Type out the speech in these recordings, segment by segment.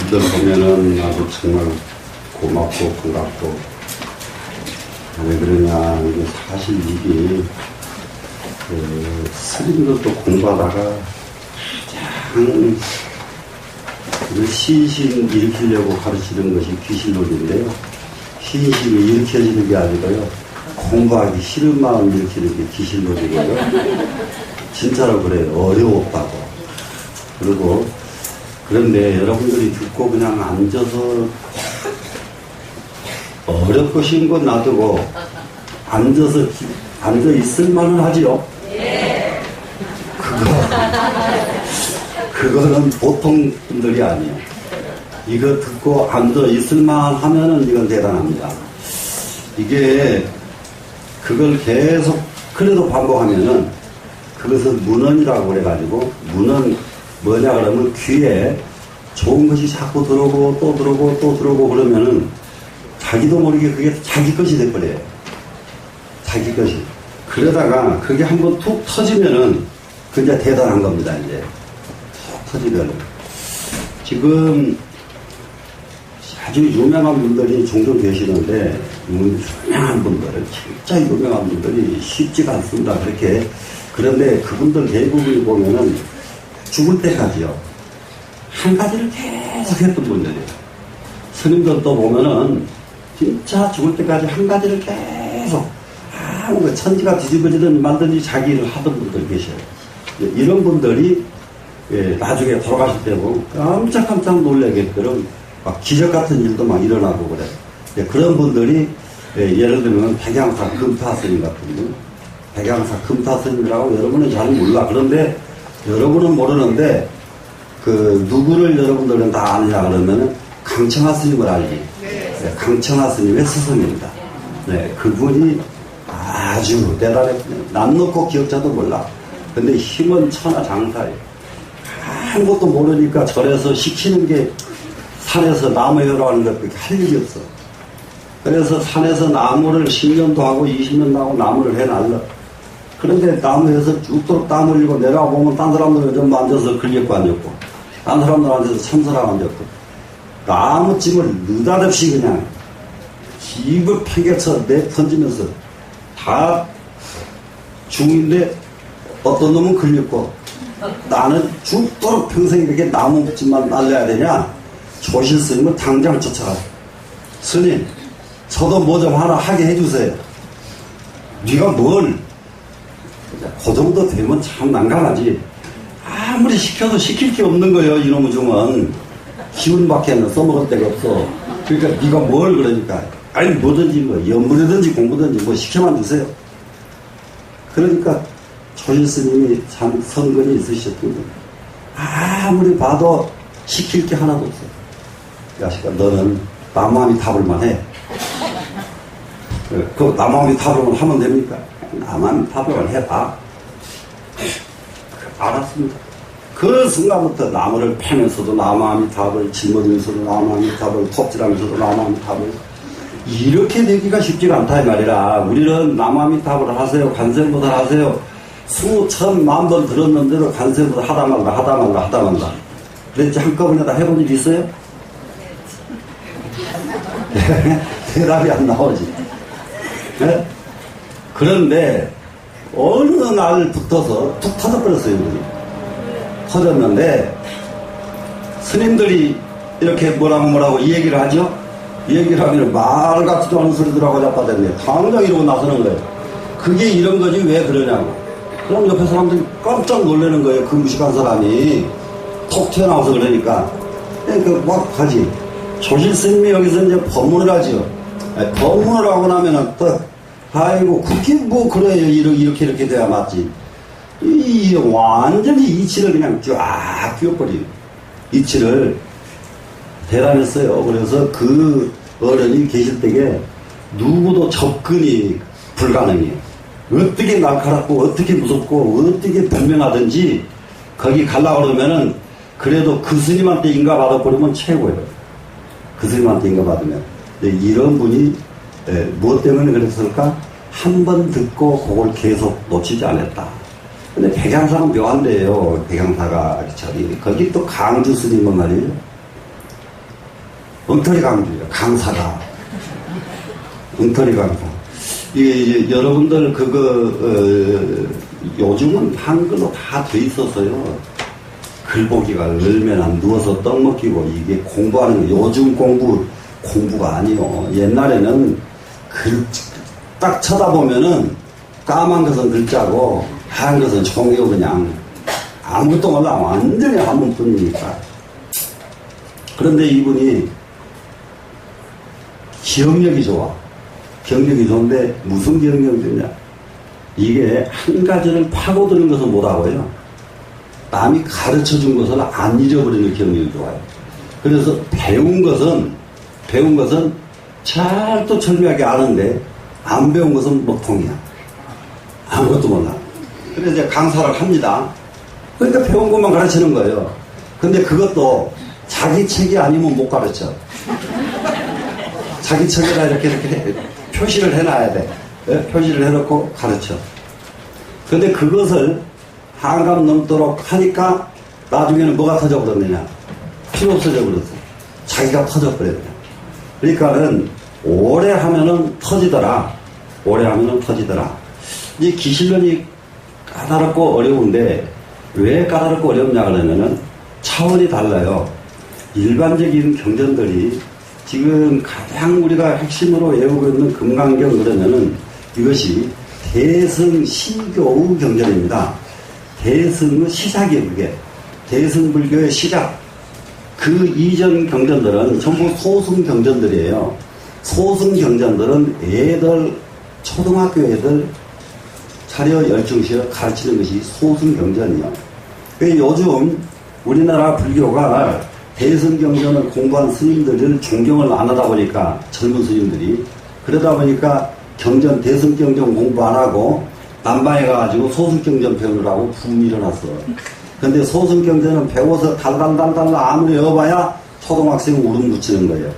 이들 보면은 아주 정말 고맙고 반갑고, 왜 그러냐, 이게 사실 이게 스님들도 공부하다가 가장 시신 일으키려고 가르치는 것이 귀신론인데요. 시신을 일으켜지는 게 아니고요, 공부하기 싫은 마음 일으키는 게 귀신론이고요. 진짜로 그래요. 어려웠다고. 그리고 그런데 여러분들이 듣고 그냥 앉아서 어렵고 쉬운 건 놔두고 앉아 있을 만은 하지요. 그거는 보통 분들이 아니에요. 이거 듣고 앉아 있을 만 하면은 이건 대단합니다. 이게 그걸 계속 그래도 반복하면은 그것을 문헌이라고 그래가지고, 문헌 뭐냐 그러면 귀에 좋은 것이 자꾸 들어오고 또 들어오고 또 들어오고 그러면은 자기도 모르게 그게 자기 것이 돼버려요. 자기 것이. 그러다가 그게 한번 툭 터지면은 그게 대단한 겁니다. 이제 툭 터지면은. 지금 아주 유명한 분들이 종종 계시는데, 유명한 분들은, 진짜 유명한 분들이 쉽지가 않습니다. 그렇게. 그런데 그분들 대부분이 보면은 죽을 때까지요, 한 가지를 계속 했던 분들이에요. 스님들도 보면은 진짜 죽을 때까지 한 가지를 계속, 아무 천지가 뒤집어지든 만든지 자기 일을 하던 분들 계셔요. 이런 분들이 나중에 돌아가실 때 보면 깜짝깜짝 놀라게끔 막 기적 같은 일도 막 일어나고 그래. 그런 분들이 예를 들면 백양사 금타스님 같은 분, 백양사 금타스님이라고 여러분은 잘 몰라. 그런데 여러분은 모르는데 그 누구를 여러분들은 다 아느냐 그러면은 강청하 스님을 알지. 네, 강청하 스님의 스승입니다. 네, 그분이 아주 대단했거든요. 남 놓고 기억자도 몰라. 근데 힘은 천하장사예요. 아무것도 모르니까 절에서 시키는 게 산에서 나무 열어하는 것밖에 할 일이 없어. 그래서 산에서 나무를 10년도 하고 20년도 하고 나무를 해날라. 그런데 나무에서 죽도록 땀 흘리고 내려와 보면 딴 사람들은 좀 앉아서 근력고 앉았고, 딴 사람들 앉아서 참선하고 앉았고, 나무찜을 느닷없이 그냥 집을 팽개쳐 던지면서 다 중인데 어떤 놈은 걸렸고, 나는 죽도록 평생 이렇게 나무찜만 날려야 되냐? 조실 스님은 당장 쫓아가요. 스님, 저도 뭐 좀 하나 하게 해주세요. 네가 뭘? 그 정도 되면 참 난감하지. 아무리 시켜도 시킬 게 없는 거예요. 이놈의 중은 기운밖에는 써먹을 데가 없어. 그러니까 네가 뭘 그러니까, 아니 뭐든지 뭐 연물이든지 공부든지 뭐 시켜만 주세요. 그러니까 조실 스님이 참 선근이 있으셨던 거예요. 아무리 봐도 시킬 게 하나도 없어. 야식아, 너는 나무아미타불만 해. 그 나무아미타불만 하면 됩니까? 나무아미타불만 해봐. 알았습니다. 그 순간부터 나무를 패면서도 나무아미타불, 짊어지면서도 나무아미타불, 톱질하면서도 나무아미타불. 이렇게 되기가 쉽지가 않다 이 말이라. 우리는 나무아미타불을 하세요, 관세음보살 하세요, 수천 만 번 들었는데도 관세음보살 하다 말라. 그랬지 한꺼번에 다 해본 일 있어요? 대답이 안 나오지. 네? 그런데 어느 날 붙어서 툭 터져버렸어요. 터졌는데 스님들이 이렇게 뭐라고 이 얘기를 하죠. 이 얘기를 하면 말 같지도 않은 소리들하고 자빠졌네. 당장 이러고 나서는 거예요. 그게 이런 거지 왜 그러냐고. 그럼 옆에 사람들이 깜짝 놀라는 거예요. 그 무식한 사람이 톡 튀어나와서 그러니까. 막 하지. 조실 스님이 여기서 이제 법문을 하지요. 법문을 하고 나면은 또, 아이고, 그게 뭐, 그래요. 이렇게 돼야 맞지. 완전히 이치를 그냥 쫙 끼워버려요. 이치를. 대단했어요. 그래서 그 어른이 계실 때에 누구도 접근이 불가능해요. 어떻게 날카롭고, 어떻게 무섭고, 어떻게 변명하든지, 거기 가려고 그러면은, 그래도 그 스님한테 인가 받아버리면 최고예요. 그 스님한테 인가 받으면. 이런 분이 무엇 때문에 그랬을까? 한 번 듣고 그걸 계속 놓치지 않았다. 근데 백양사는 묘한데요. 백양사가 저기 거기 또 강주 스님은 말이에요. 엉터리 강주예요. 강사가. 엉터리 강사. 이게 이제 여러분들 요즘은 한글로 다 돼 있어서요. 글보기가 얼마나 누워서 떡 먹기고 이게 공부하는 거 요즘 공부가 아니요. 옛날에는 딱 쳐다보면은 까만 것은 글자고 하얀 것은 종이고 그냥 아무것도 몰라. 완전히 한문뿐이니까. 그런데 이분이 기억력이 좋아. 기억력이 좋은데 무슨 기억력이 좋냐? 이게 한 가지를 파고드는 것은 못하고요. 남이 가르쳐 준 것을 안 잊어버리는 기억력이 좋아요. 그래서 배운 것은 잘 철저하게 아는데 안 배운 것은 먹통이야. 아무것도 몰라. 그래서 이제 강사를 합니다. 그러니까 배운 것만 가르치는 거예요. 근데 그것도 자기 책이 아니면 못 가르쳐. 자기 책에다 이렇게 표시를 해놔야 돼. 네? 표시를 해놓고 가르쳐. 근데 그것을 한감 넘도록 하니까 나중에는 뭐가 터져버렸느냐. 필요 없어져 버렸어. 자기가 터져버렸냐. 그러니까는 오래 하면은 터지더라. 이 기실론이 까다롭고 어려운데 왜 까다롭고 어렵냐 그러면은 차원이 달라요. 일반적인 경전들이 지금 가장 우리가 핵심으로 외우고 있는 금강경 그러면은 이것이 대승시교의 경전입니다. 대승의 시작이에요, 그게. 대승불교의 시작. 그 이전 경전들은 전부 소승 경전들이에요. 소승 경전들은 초등학교 애들 차려 열중시어 가르치는 것이 소승 경전이에요. 요즘 우리나라 불교가 대승 경전을 공부한 스님들을 존경을 안 하다 보니까 젊은 스님들이 그러다 보니까 대승 경전 공부 안 하고 남방에 가가지고 소승 경전 배우느라고 붐이 일어났어. 근데 소승 경전은 배워서 달달달달 아무리 외워봐야 초등학생 울음 붙이는 거예요.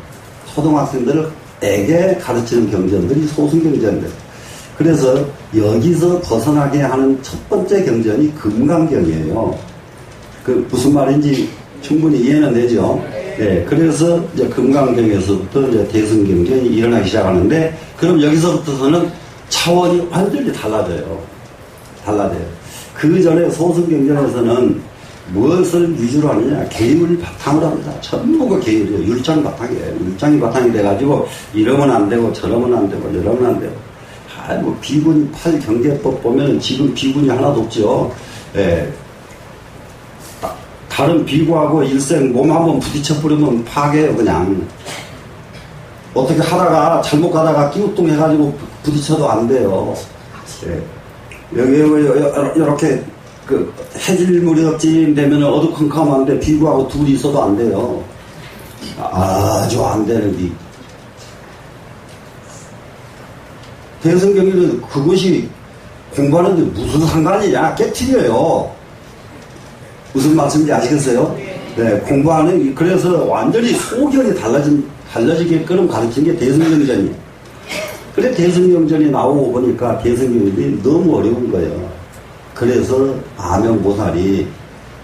초등학생들에게 가르치는 경전들이 소승 경전들. 그래서 여기서 벗어나게 하는 첫 번째 경전이 금강경이에요. 그 무슨 말인지 충분히 이해는 되죠. 네, 그래서 이제 금강경에서부터 이제 대승경전이 일어나기 시작하는데, 그럼 여기서부터는 차원이 완전히 달라져요. 그 전에 소승경전에서는 무엇을 위주로 하느냐? 계율 바탕으로 합니다. 전부가 계율이에요. 율장 바탕이에요. 율장이 바탕이 돼가지고 이러면 안 되고 저러면 안 되고 이러면 안 되고. 비군 8경계법 보면 지금 비군이 하나도 없죠. 예. 다른 비구하고 일생 몸 한번 부딪혀버리면 파괴해요, 그냥. 어떻게 하다가, 잘못 가다가 끼우뚱해가지고 부딪혀도 안 돼요. 예. 여기, 이렇게, 해질무렵쯤 되면 어두컴컴한데 비구하고 둘이 있어도 안 돼요. 아주 안 되는 비. 대승경전은 그것이 공부하는데 무슨 상관이냐? 깨트려요. 무슨 말씀인지 아시겠어요? 네, 공부하는, 그래서 완전히 소견이 달라지게끔 가르친 게 대승경전이에요. 그래, 대승경전이 나오고 보니까 대승경전이 너무 어려운 거예요. 그래서 아명보살이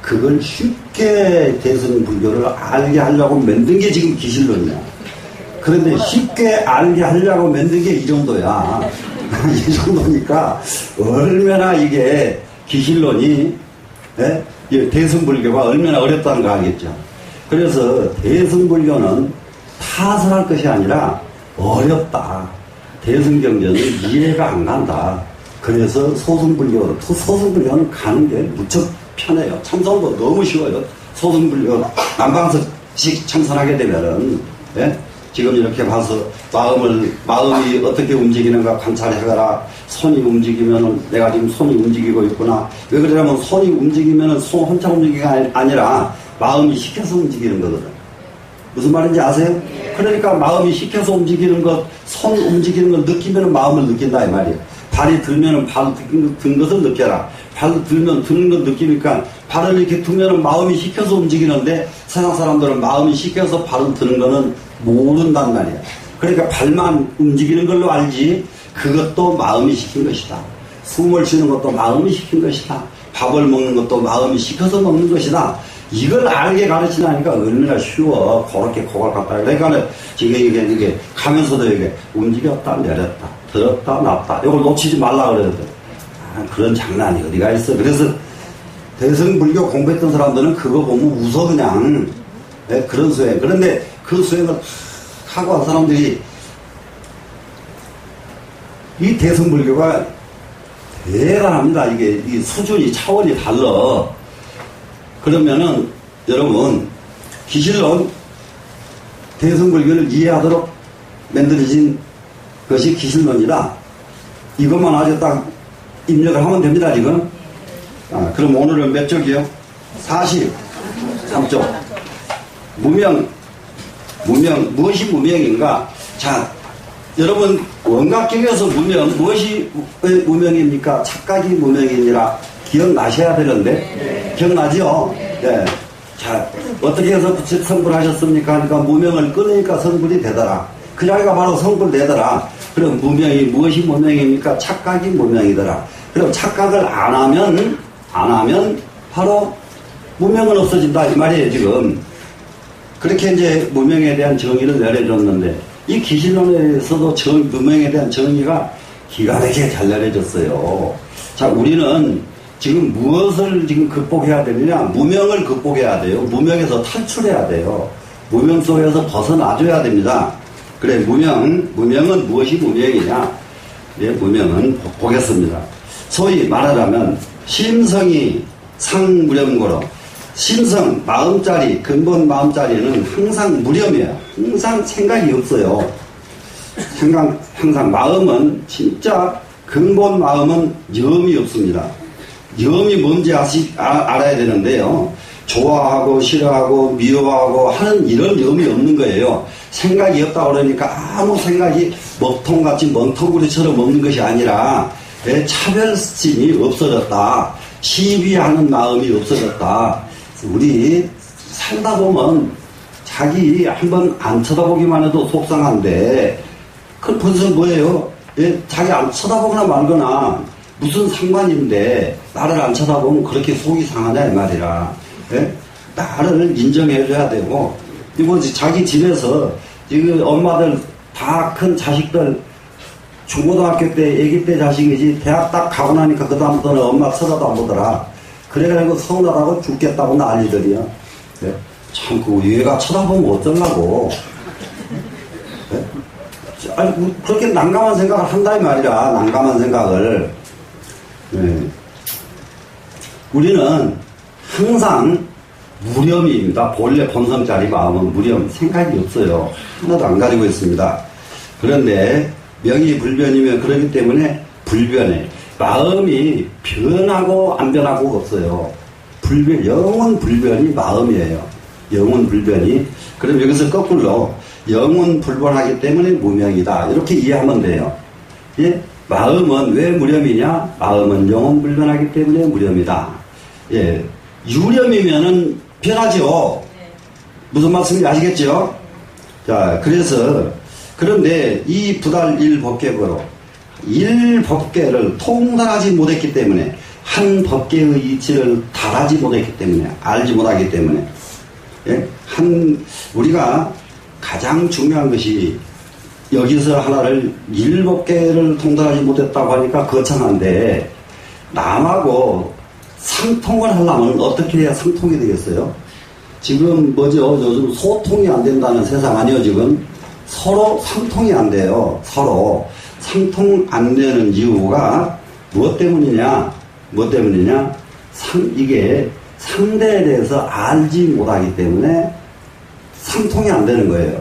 그걸 쉽게 대승불교를 알게 하려고 만든 게 지금 기실론이야. 그런데 쉽게 알게 하려고 만든 게 이 정도야. 이 정도니까 얼마나 이게 기실론이, 예? 대승불교가 얼마나 어렵다는 거 알겠죠. 그래서 대승불교는 타설할 것이 아니라 어렵다. 대승경전은 이해가 안 간다. 그래서 소승불교는 가는 게 무척 편해요. 참선도 너무 쉬워요. 소승불교 남방석씩 참선하게 되면은, 예? 지금 이렇게 봐서 마음이 어떻게 움직이는가 관찰해가라. 손이 움직이면은 내가 지금 손이 움직이고 있구나. 왜 그러냐면 손이 움직이면은 손 혼자 움직이기가 아니라 마음이 시켜서 움직이는 거거든. 무슨 말인지 아세요? 그러니까 마음이 시켜서 움직이는 것, 손 움직이는 걸 느끼면은 마음을 느낀다 이 말이에요. 발이 들면은 발 든 것을 느껴라. 발 들면 드는 걸 느끼니까 발을 이렇게 두면은 마음이 시켜서 움직이는데 세상 사람들은 마음이 시켜서 발을 드는 거는 모른단 말이야. 그러니까 발만 움직이는 걸로 알지 그것도 마음이 시킨 것이다. 숨을 쉬는 것도 마음이 시킨 것이다. 밥을 먹는 것도 마음이 시켜서 먹는 것이다. 이걸 알게 가르치라니까 얼마나 쉬워. 그렇게 그걸 갖다. 그러니까 지금 이게 가면서도 이게 움직였다, 내렸다, 들었다, 놨다. 이걸 놓치지 말라 그러거든. 그런 장난이 어디가 있어. 그래서 대승불교 공부했던 사람들은 그거 보면 웃어 그냥. 네, 그런 수행. 그런데 그 수행을 하고 한 사람들이 이 대승불교가 대단합니다. 이게 이 수준이 차원이 달라. 그러면은 여러분 기실론 대승불교를 이해하도록 만들어진 것이 기실론이다. 이것만 아주 딱 입력을 하면 됩니다. 지금. 그럼 오늘은 몇 쪽이요? 43쪽. 무명, 무엇이 무명인가? 자, 여러분, 원각경에서 무명, 무엇이 무명입니까? 착각이 무명이니라 기억나셔야 되는데, 네. 기억나죠? 네. 자, 어떻게 해서 성불하셨습니까? 하니까 무명을 끊으니까 성불이 되더라. 그 자리가 바로 성불 되더라. 그럼 무명이, 무엇이 무명입니까? 착각이 무명이더라. 그럼 착각을 안 하면 바로 무명은 없어진다. 이 말이에요, 지금. 그렇게 이제 무명에 대한 정의를 내려줬는데, 이 기실론에서도 무명에 대한 정의가 기가 막히게 잘 내려졌어요. 자, 우리는 지금 무엇을 지금 극복해야 되느냐? 무명을 극복해야 돼요. 무명에서 탈출해야 돼요. 무명 속에서 벗어나줘야 됩니다. 그래, 무명은 무엇이 무명이냐? 예, 무명은 보겠습니다. 소위 말하자면, 심성이 상무렴고로, 심성, 마음자리, 근본 마음자리는 항상 무렴이에요. 항상 생각이 없어요. 항상 마음은 진짜 근본 마음은 염이 없습니다. 염이 뭔지 알아야 되는데요. 좋아하고 싫어하고 미워하고 하는 이런 염이 없는 거예요. 생각이 없다 그러니까 아무 생각이 먹통같이 멍텅구리처럼 없는 것이 아니라 차별심이 없어졌다. 시비하는 마음이 없어졌다. 우리 살다 보면 자기 한번 안 쳐다보기만 해도 속상한데 그건 벌써 뭐예요? 자기 안 쳐다보거나 말거나 무슨 상관인데 나를 안 쳐다보면 그렇게 속이 상하냐 이 말이라. 나를 인정해줘야 되고 이거 자기 집에서 지금 엄마들 다 큰 자식들 중고등학교 때 애기 때 자식이지 대학 딱 가고 나니까 그 다음부터는 엄마 쳐다도 안 보더라. 그래가지고 서운하다고 죽겠다고 난리들이야. 네? 참, 얘가 쳐다보면 어쩌려고. 네? 아니, 그렇게 난감한 생각을 한다, 이 말이야. 난감한 생각을. 네. 우리는 항상 무렴입니다. 본래 본성짜리 마음은 무렴. 생각이 없어요. 하나도 안 가지고 있습니다. 그런데 명이 불변이면 그렇기 때문에 불변해. 마음이 변하고 안 변하고 없어요. 영혼 불변이 마음이에요. 영혼 불변이. 그럼 여기서 거꾸로 영혼 불변하기 때문에 무명이다. 이렇게 이해하면 돼요. 예? 마음은 왜 무렴이냐? 마음은 영혼 불변하기 때문에 무렴이다. 예. 유렴이면은 변하죠. 무슨 말씀인지 아시겠죠? 자, 그런데 이 부달 일법계거로 일법계를 통달하지 못했기 때문에 한 법계의 이치를 달하지 못했기 때문에 알지 못하기 때문에 예? 우리가 가장 중요한 것이 여기서 하나를 일법계를 통달하지 못했다고 하니까 거창한데 남하고 상통을 하려면 어떻게 해야 상통이 되겠어요? 지금 뭐죠? 요즘 소통이 안 된다는 세상 아니에요 지금? 서로 상통이 안 돼요. 서로 상통 안 되는 이유가 무엇 때문이냐? 이게 상대에 대해서 알지 못하기 때문에 상통이 안 되는 거예요.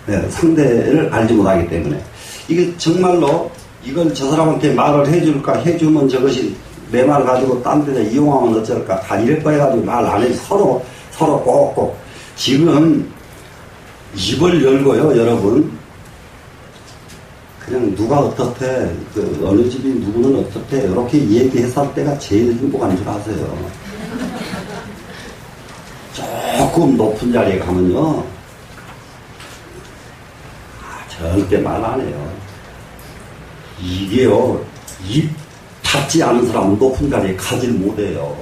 네, 상대를 알지 못하기 때문에. 이게 정말로 이걸 저 사람한테 말을 해줄까? 해주면 저것이 내 말 가지고 딴 데다 이용하면 어쩔까? 다 이럴 거 해가지고 말 안 해. 서로 꼭꼭. 지금 입을 열고요, 여러분. 그냥 누가 어떻대, 어느 집이 누구는 어떻대, 이렇게 얘기했을 때가 제일 행복한 줄 아세요. 조금 높은 자리에 가면요, 절대 말 안 해요. 이게요, 입 닿지 않은 사람은 높은 자리에 가질 못해요.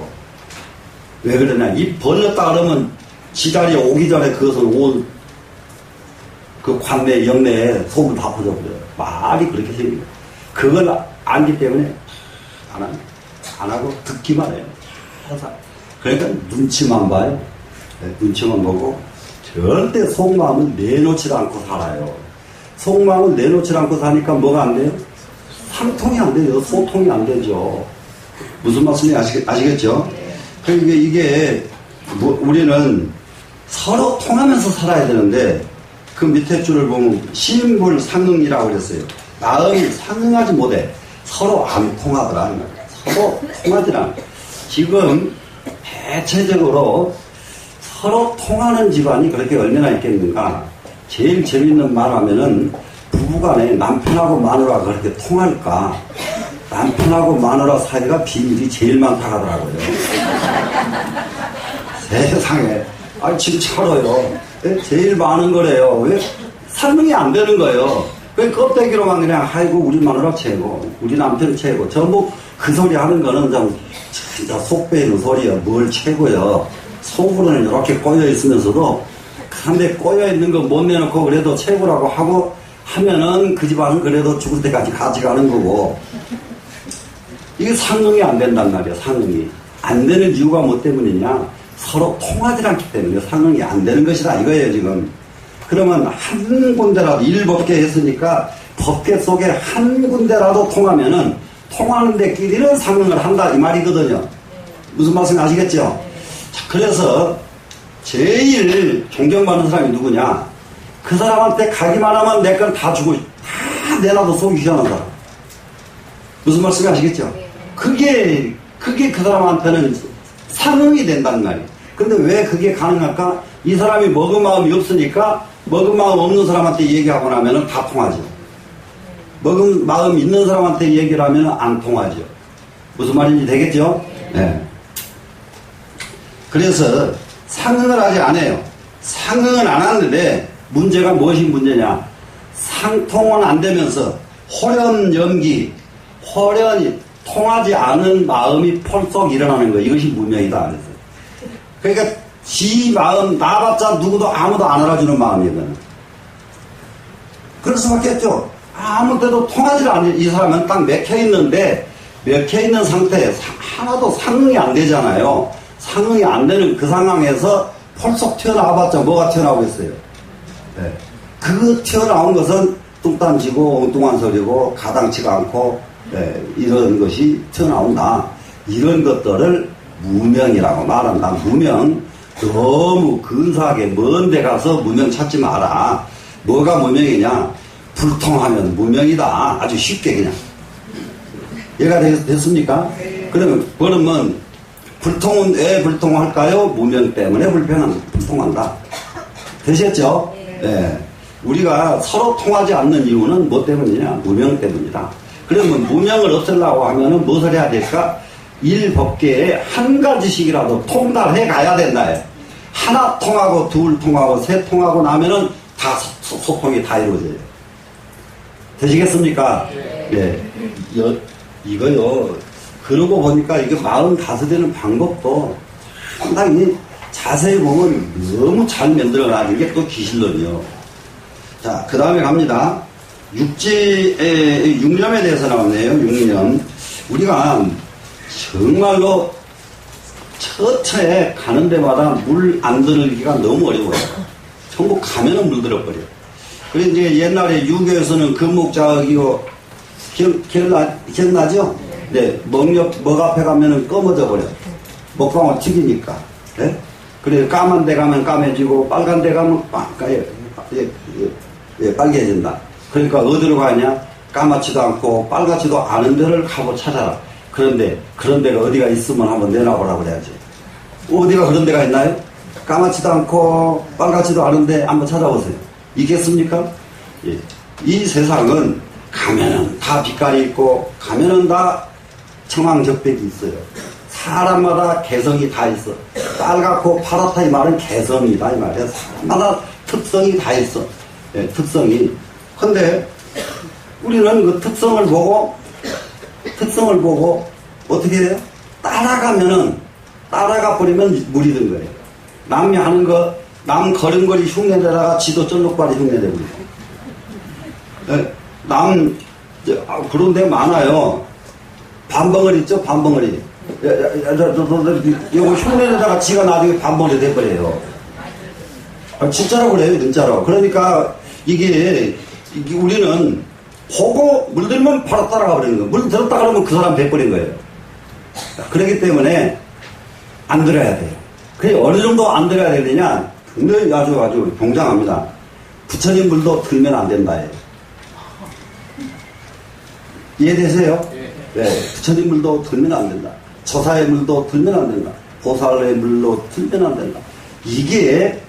왜 그러냐? 입 벌렸다 그러면 지자리에 오기 전에 그것을 온 그 관내, 영내에 속을 다 퍼져버려요. 말이 그렇게 생겨요. 그걸 알기 때문에 안 하고 듣기만 해요. 항상. 그러니까 눈치만 봐요. 네, 눈치만 보고 절대 속마음은 내놓지 않고 살아요. 속마음은 내놓지 않고 사니까 뭐가 안 돼요? 상통이 안 돼요. 소통이 안 되죠. 무슨 말씀인지 아시겠죠? 그러니까 이게 우리는 서로 통하면서 살아야 되는데 그 밑에 줄을 보면 심불상응이라고 그랬어요. 마음이 상응하지 못해. 서로 안 통하더라. 서로 통하지 않아. 지금 대체적으로 서로 통하는 집안이 그렇게 얼마나 있겠는가. 제일 재밌는 말 하면은 부부간에 남편하고 마누라가 그렇게 통할까. 남편하고 마누라 사이가 비밀이 제일 많다 하더라고요. 세상에. 진짜로요. 제일 많은 거래요. 왜? 설명이 안 되는 거예요. 왜 껍데기로만 그냥, 아이고, 우리 마누라 최고, 우리 남편 최고. 전부 그 소리 하는 거는 진짜 속 베이는 소리야. 뭘 최고요. 속으로는 이렇게 꼬여 있으면서도, 근데 꼬여 있는 거 못 내놓고 그래도 최고라고 하고 하면은 그 집안은 그래도 죽을 때까지 같이 가는 거고. 이게 상응이 안 된단 말이야, 상응이. 안 되는 이유가 뭐 때문이냐? 서로 통하지 않기 때문에 상응이 안 되는 것이다 이거예요 지금. 그러면 한 군데라도 일법계 했으니까 법계 속에 한 군데라도 통하면은 통하는 데끼리는 상응을 한다 이 말이거든요. 무슨 말씀인지 아시겠죠? 자, 그래서 제일 존경받는 사람이 누구냐? 그 사람한테 가기만 하면 내 건 다 주고 다 내놔도 속이 시원한 사람. 무슨 말씀인지 아시겠죠? 그게 그 사람한테는 상응이 된다는 말이에요. 근데 왜 그게 가능할까? 이 사람이 먹은 마음이 없으니까 먹은 마음 없는 사람한테 얘기하고 나면은 다 통하죠. 먹은 마음 있는 사람한테 얘기를 하면은 안 통하죠. 무슨 말인지 되겠죠? 네. 그래서 상응을 하지 않아요. 상응은 안 하는데 문제가 무엇이 문제냐? 상통은 안 되면서 호련연기, 호련이 통하지 않은 마음이 펄썩 일어나는 거. 이것이 무명이다. 그래서. 그러니까 지 마음 나봤자 누구도 아무도 안 알아주는 마음이거든. 그럴 수밖에 없죠. 아무 때도 통하지 않는 이 사람은 딱 맥혀있는데 맥혀있는 상태에 하나도 상응이 안 되잖아요. 상응이 안 되는 그 상황에서 펄썩 튀어나와봤자 뭐가 튀어나오겠어요. 네. 그 튀어나온 것은 뚱딴지고 엉뚱한 소리고 가당치가 않고 네, 이런 것이 튀어나온다. 이런 것들을 무명이라고 말한다. 무명. 너무 근사하게 먼 데 가서 무명 찾지 마라. 뭐가 무명이냐? 불통하면 무명이다. 아주 쉽게 그냥. 이해가 됐습니까? 그러면 불통은 왜 불통할까요? 무명 때문에 불통한다. 되셨죠? 네. 우리가 서로 통하지 않는 이유는 뭐 때문이냐? 무명 때문이다. 그러면 무명을 없애려고 하면은 무엇을 해야 될까? 일법계에 한 가지씩이라도 통달해 가야 된다. 하나 통하고 둘 통하고 셋 통하고 나면은 다 소통이 다 이루어져요. 되시겠습니까? 네. 이거요. 그러고 보니까 이게 마음 다스리는 방법도 상당히 자세히 보면 너무 잘 만들어나는 게 또 기실론이요. 자, 그 다음에 갑니다. 육념에 대해서 나왔네요. 육념. 우리가 정말로 처처에 가는 데마다 물 안 들기가 너무 어려워요. 전부 가면은 물 들어버려. 그래서 이제 옛날에 유교에서는 금목자이고 기억나죠? 네, 먹 앞에 가면은 검어져 버려. 먹방울 튀기니까. 네? 그래서 까만 데 가면 까매지고 빨간 데 가면 빨개진다. 그러니까 어디로 가냐? 까맣지도 않고 빨갛지도 않은 데를 가고 찾아라. 그런데 그런 데가 어디가 있으면 한번 내놔보라고 그래야지. 어디가 그런 데가 있나요? 까맣지도 않고 빨갛지도 않은데 한번 찾아보세요. 있겠습니까? 예. 이 세상은 가면은 다 빛깔이 있고 가면은 다 청황적백이 있어요. 사람마다 개성이 다 있어. 빨갛고 파랗다 이 말은 개성이다 이 말이야. 사람마다 특성이 다 있어. 예, 특성이. 근데 우리는 그 특성을 보고 어떻게 해요? 따라가면은 따라가 버리면 물이 든 거예요. 남이 하는 거, 남 걸음걸이 흉내내다가 지도 쩔룩발이 흉내내버리고. 그런 데 많아요. 반벙어리 있죠? 반벙어리. 이거 흉내내다가 지가 나중에 반벙어리 돼버려요. 진짜로 그래요, 진짜로. 그러니까 이게 우리는 보고 물들면 바로 따라가 버리는 거예요. 물 들었다 그러면 그 사람 돼버린 거예요. 그렇기 때문에 안 들어야 돼요. 그게 어느 정도 안 들어야 되느냐? 굉장히 아주 굉장합니다. 부처님 물도 들면 안 된다예요. 이해되세요? 네. 부처님 물도 들면 안 된다. 조사의 물도 들면 안 된다. 보살의 물도 들면 안 된다. 이게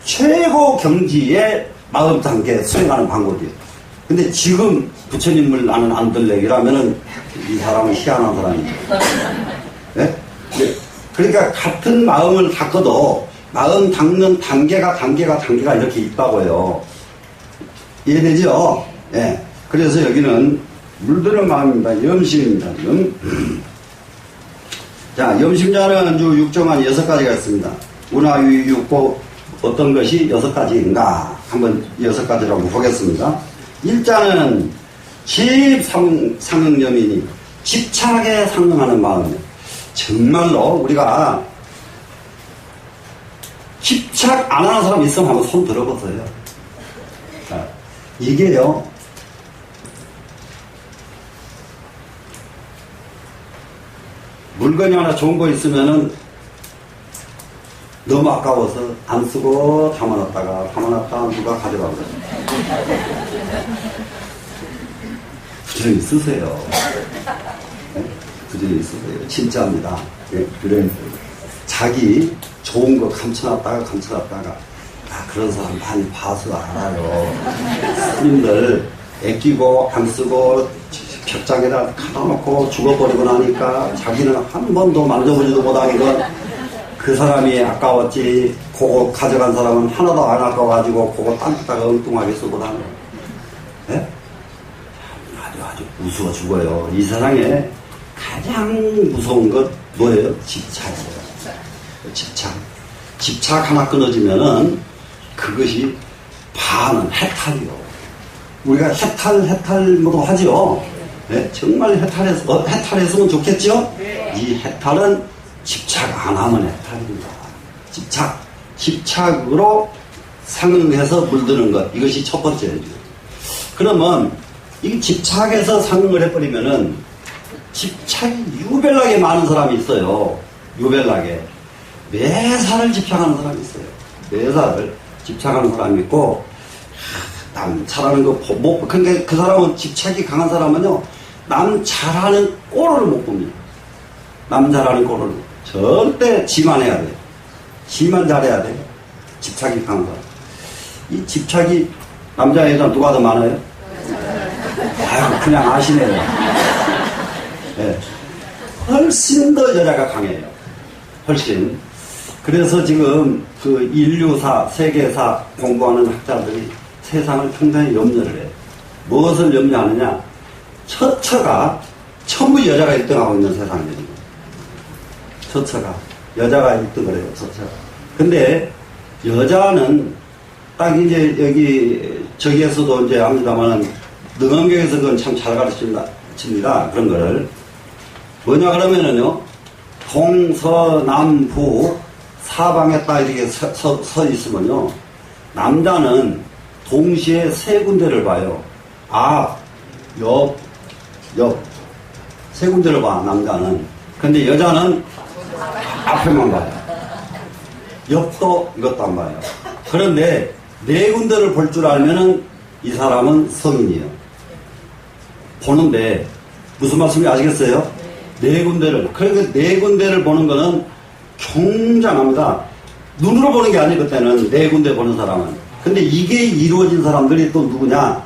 최고 경지의 마음 단계 수행하는 방법이에요. 근데 지금 부처님 물 나는 안 들래기라면은 이 사람은 희한한 사람이에요. 네? 그러니까 같은 마음을 닦아도 마음 닦는 단계가 이렇게 있다고요. 이해되죠? 예. 네. 그래서 여기는 물드는 마음입니다. 염심입니다. 자, 염심자는 6정한 6가지가 있습니다. 운하유 육보 어떤 것이 6가지인가? 한번 6가지로 한번 보겠습니다. 일자는 집상응염이니 집착에 상응하는 마음이에요. 정말로 우리가 집착 안 하는 사람 있으면 한번 손 들어보세요. 자, 이게요. 물건이 하나 좋은 거 있으면은 너무 아까워서 안 쓰고 담아놨다가 누가 가져가 버려요. 부지런히 쓰세요. 네? 부지런히 쓰세요. 진짜입니다. 네? 그래. 자기 좋은 거 감춰놨다가 그런 사람 많이 봐서 알아요. 스님들 애끼고 안 쓰고 벽장에다 가둬놓고 죽어버리고 나니까 자기는 한 번도 만져보지도 못하니까 그 사람이 아까웠지, 그거 가져간 사람은 하나도 안 아까워가지고 그거 딴데다가 엉뚱하게 쓰고 다녀요. 네? 아주 무서워 죽어요. 이 세상에 가장 무서운 것 뭐예요? 집착이에요. 집착 하나 끊어지면은 그것이 반은 해탈이요. 우리가 해탈모도 하죠. 네? 정말 해탈했으면 좋겠죠? 이 해탈은 집착 안 하면 해탈입니다. 집착으로 상응해서 물드는 것. 이것이 첫 번째죠. 그러면 이 집착에서 상응을 해버리면은 집착이 유별나게 많은 사람이 있어요. 유별나게. 매사를 집착하는 사람이 있어요. 매사를 집착하는 사람이 있고, 남 잘하는 거, 근데 그 사람은 집착이 강한 사람은요, 남 잘하는 꼴을 못 봅니다. 남 잘하는 꼴을. 절대 지만 해야 돼요. 지만 잘해야 돼요. 집착이 강한 사람. 이 집착이 남자, 여자 누가 더 많아요? 아유, 그냥 아시네요. 네. 훨씬 더 여자가 강해요. 훨씬. 그래서 지금 그 인류사, 세계사 공부하는 학자들이 세상을 굉장히 염려를 해요. 무엇을 염려하느냐? 처처가 전부 여자가 1등하고 있는 세상이에요. 처처가. 여자가 1등을 해요, 처처가. 근데 여자는 딱 이제 저기에서도 이제 합니다만은 능엄경에서 그건 참 잘 가르칩니다. 그런 거를. 뭐냐 그러면은요, 동서남북 사방에 딱 이렇게 서 있으면요, 남자는 동시에 3군데를 봐요. 앞, 옆. 3군데를 봐, 남자는. 근데 여자는 앞에만 봐요. 옆도 이것도 안 봐요. 그런데 4군데를 볼 줄 알면은 이 사람은 성인이에요. 보는데 무슨 말씀인지 아시겠어요? 4군데를. 그러니까 4군데를 보는 거는 굉장합니다. 눈으로 보는 게 아니에요, 그때는. 4군데 보는 사람은. 근데 이게 이루어진 사람들이 또 누구냐?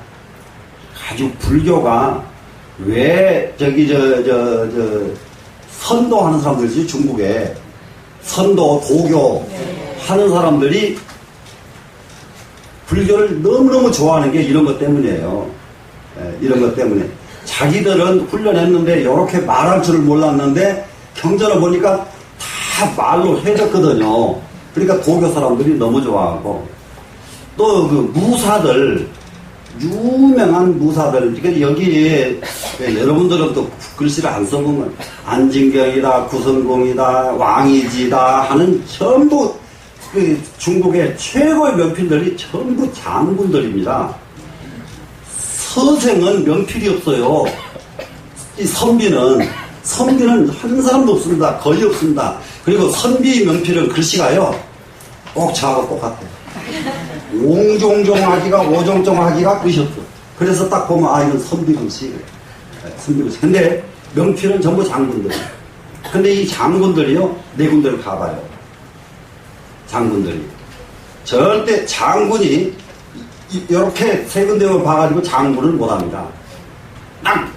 아주 불교가 왜 선도하는 사람들이지, 중국에. 선도, 도교 하는 사람들이 불교를 너무너무 좋아하는 게 이런 것 때문이에요. 이런 것 때문에. 자기들은 훈련했는데 이렇게 말할 줄을 몰랐는데 경전을 보니까 다 다 말로 해줬거든요. 그러니까 도교 사람들이 너무 좋아하고, 또 그 무사들, 유명한 무사들, 그러니까 여기에 여러분들은 또 글씨를 안 써보면 안진경이다, 구성공이다, 왕이지다 하는 전부 그 중국의 최고의 명필들이 전부 장군들입니다. 서생은 명필이 없어요. 이 선비는 한 사람도 없습니다. 거의 없습니다. 그리고 선비 명필은 글씨가요, 꼭 저하고 똑같아요. 옹종종하기가 오종종하기가 끝이었어. 그래서 딱 보면 아, 이건 선비 글씨. 선비 글씨. 근데 명필은 전부 장군들. 근데 이 장군들이요, 네 군데를 가봐요. 장군들이. 절대 장군이 이렇게 세 군데를 봐가지고 장군을 못합니다. 딱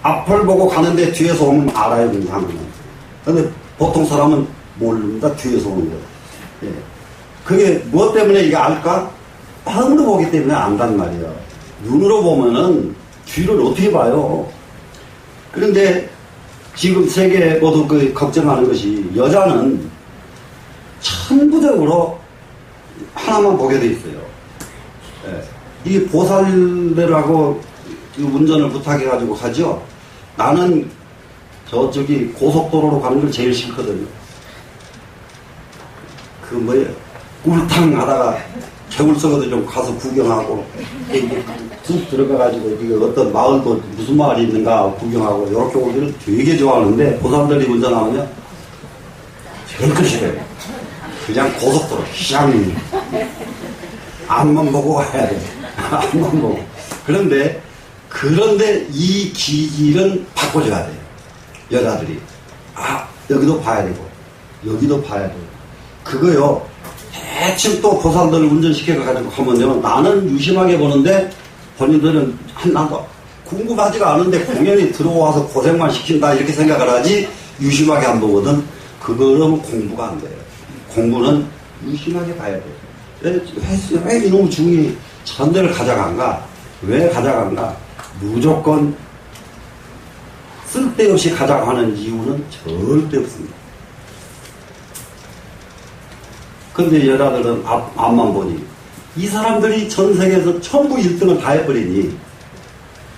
앞을 보고 가는데 뒤에서 오면 알아요, 그 장군은. 근데 보통 사람은 모릅니다. 뒤에서 오는 거. 예. 그게 무엇 때문에 이게 알까? 방으로 보기 때문에 안단 말이에요. 눈으로 보면은 뒤를 어떻게 봐요? 그런데 지금 세계 모두 그 걱정하는 것이 여자는 천부적으로 하나만 보게 돼 있어요. 예. 이 보살들하고 운전을 부탁해가지고 가죠. 나는 저쪽이 고속도로로 가는 걸 제일 싫거든요. 그 뭐예요? 꿀탕 하다가 개울 속에도 좀 가서 구경하고 쑥 들어가가지고 이게 어떤 마을도 무슨 마을이 있는가 구경하고 이렇게 오기를 되게 좋아하는데 보살들이 운전하면요 절대 싫어요. 그냥 고속도로 샹 앞만 보고 가야 돼. 앞만 보고. 그런데 이 기질은 바꿔줘야 돼요. 여자들이. 아, 여기도 봐야 되고, 여기도 봐야 되고. 그거요, 대충 또 보살들을 운전시켜가지고 하면요, 나는 유심하게 보는데, 본인들은 나도 궁금하지가 않은데 공연이 들어와서 고생만 시킨다, 이렇게 생각을 하지, 유심하게 안 보거든. 그거는 공부가 안 돼요. 공부는 유심하게 봐야 돼요. 왜 이놈의 중이 전대를 가져간가? 왜 가져간가? 무조건 쓸데없이 가져가는 이유는 절대 없습니다. 근데 여자들은 앞만 보니 이 사람들이 전 세계에서 전부 1등을 다 해버리니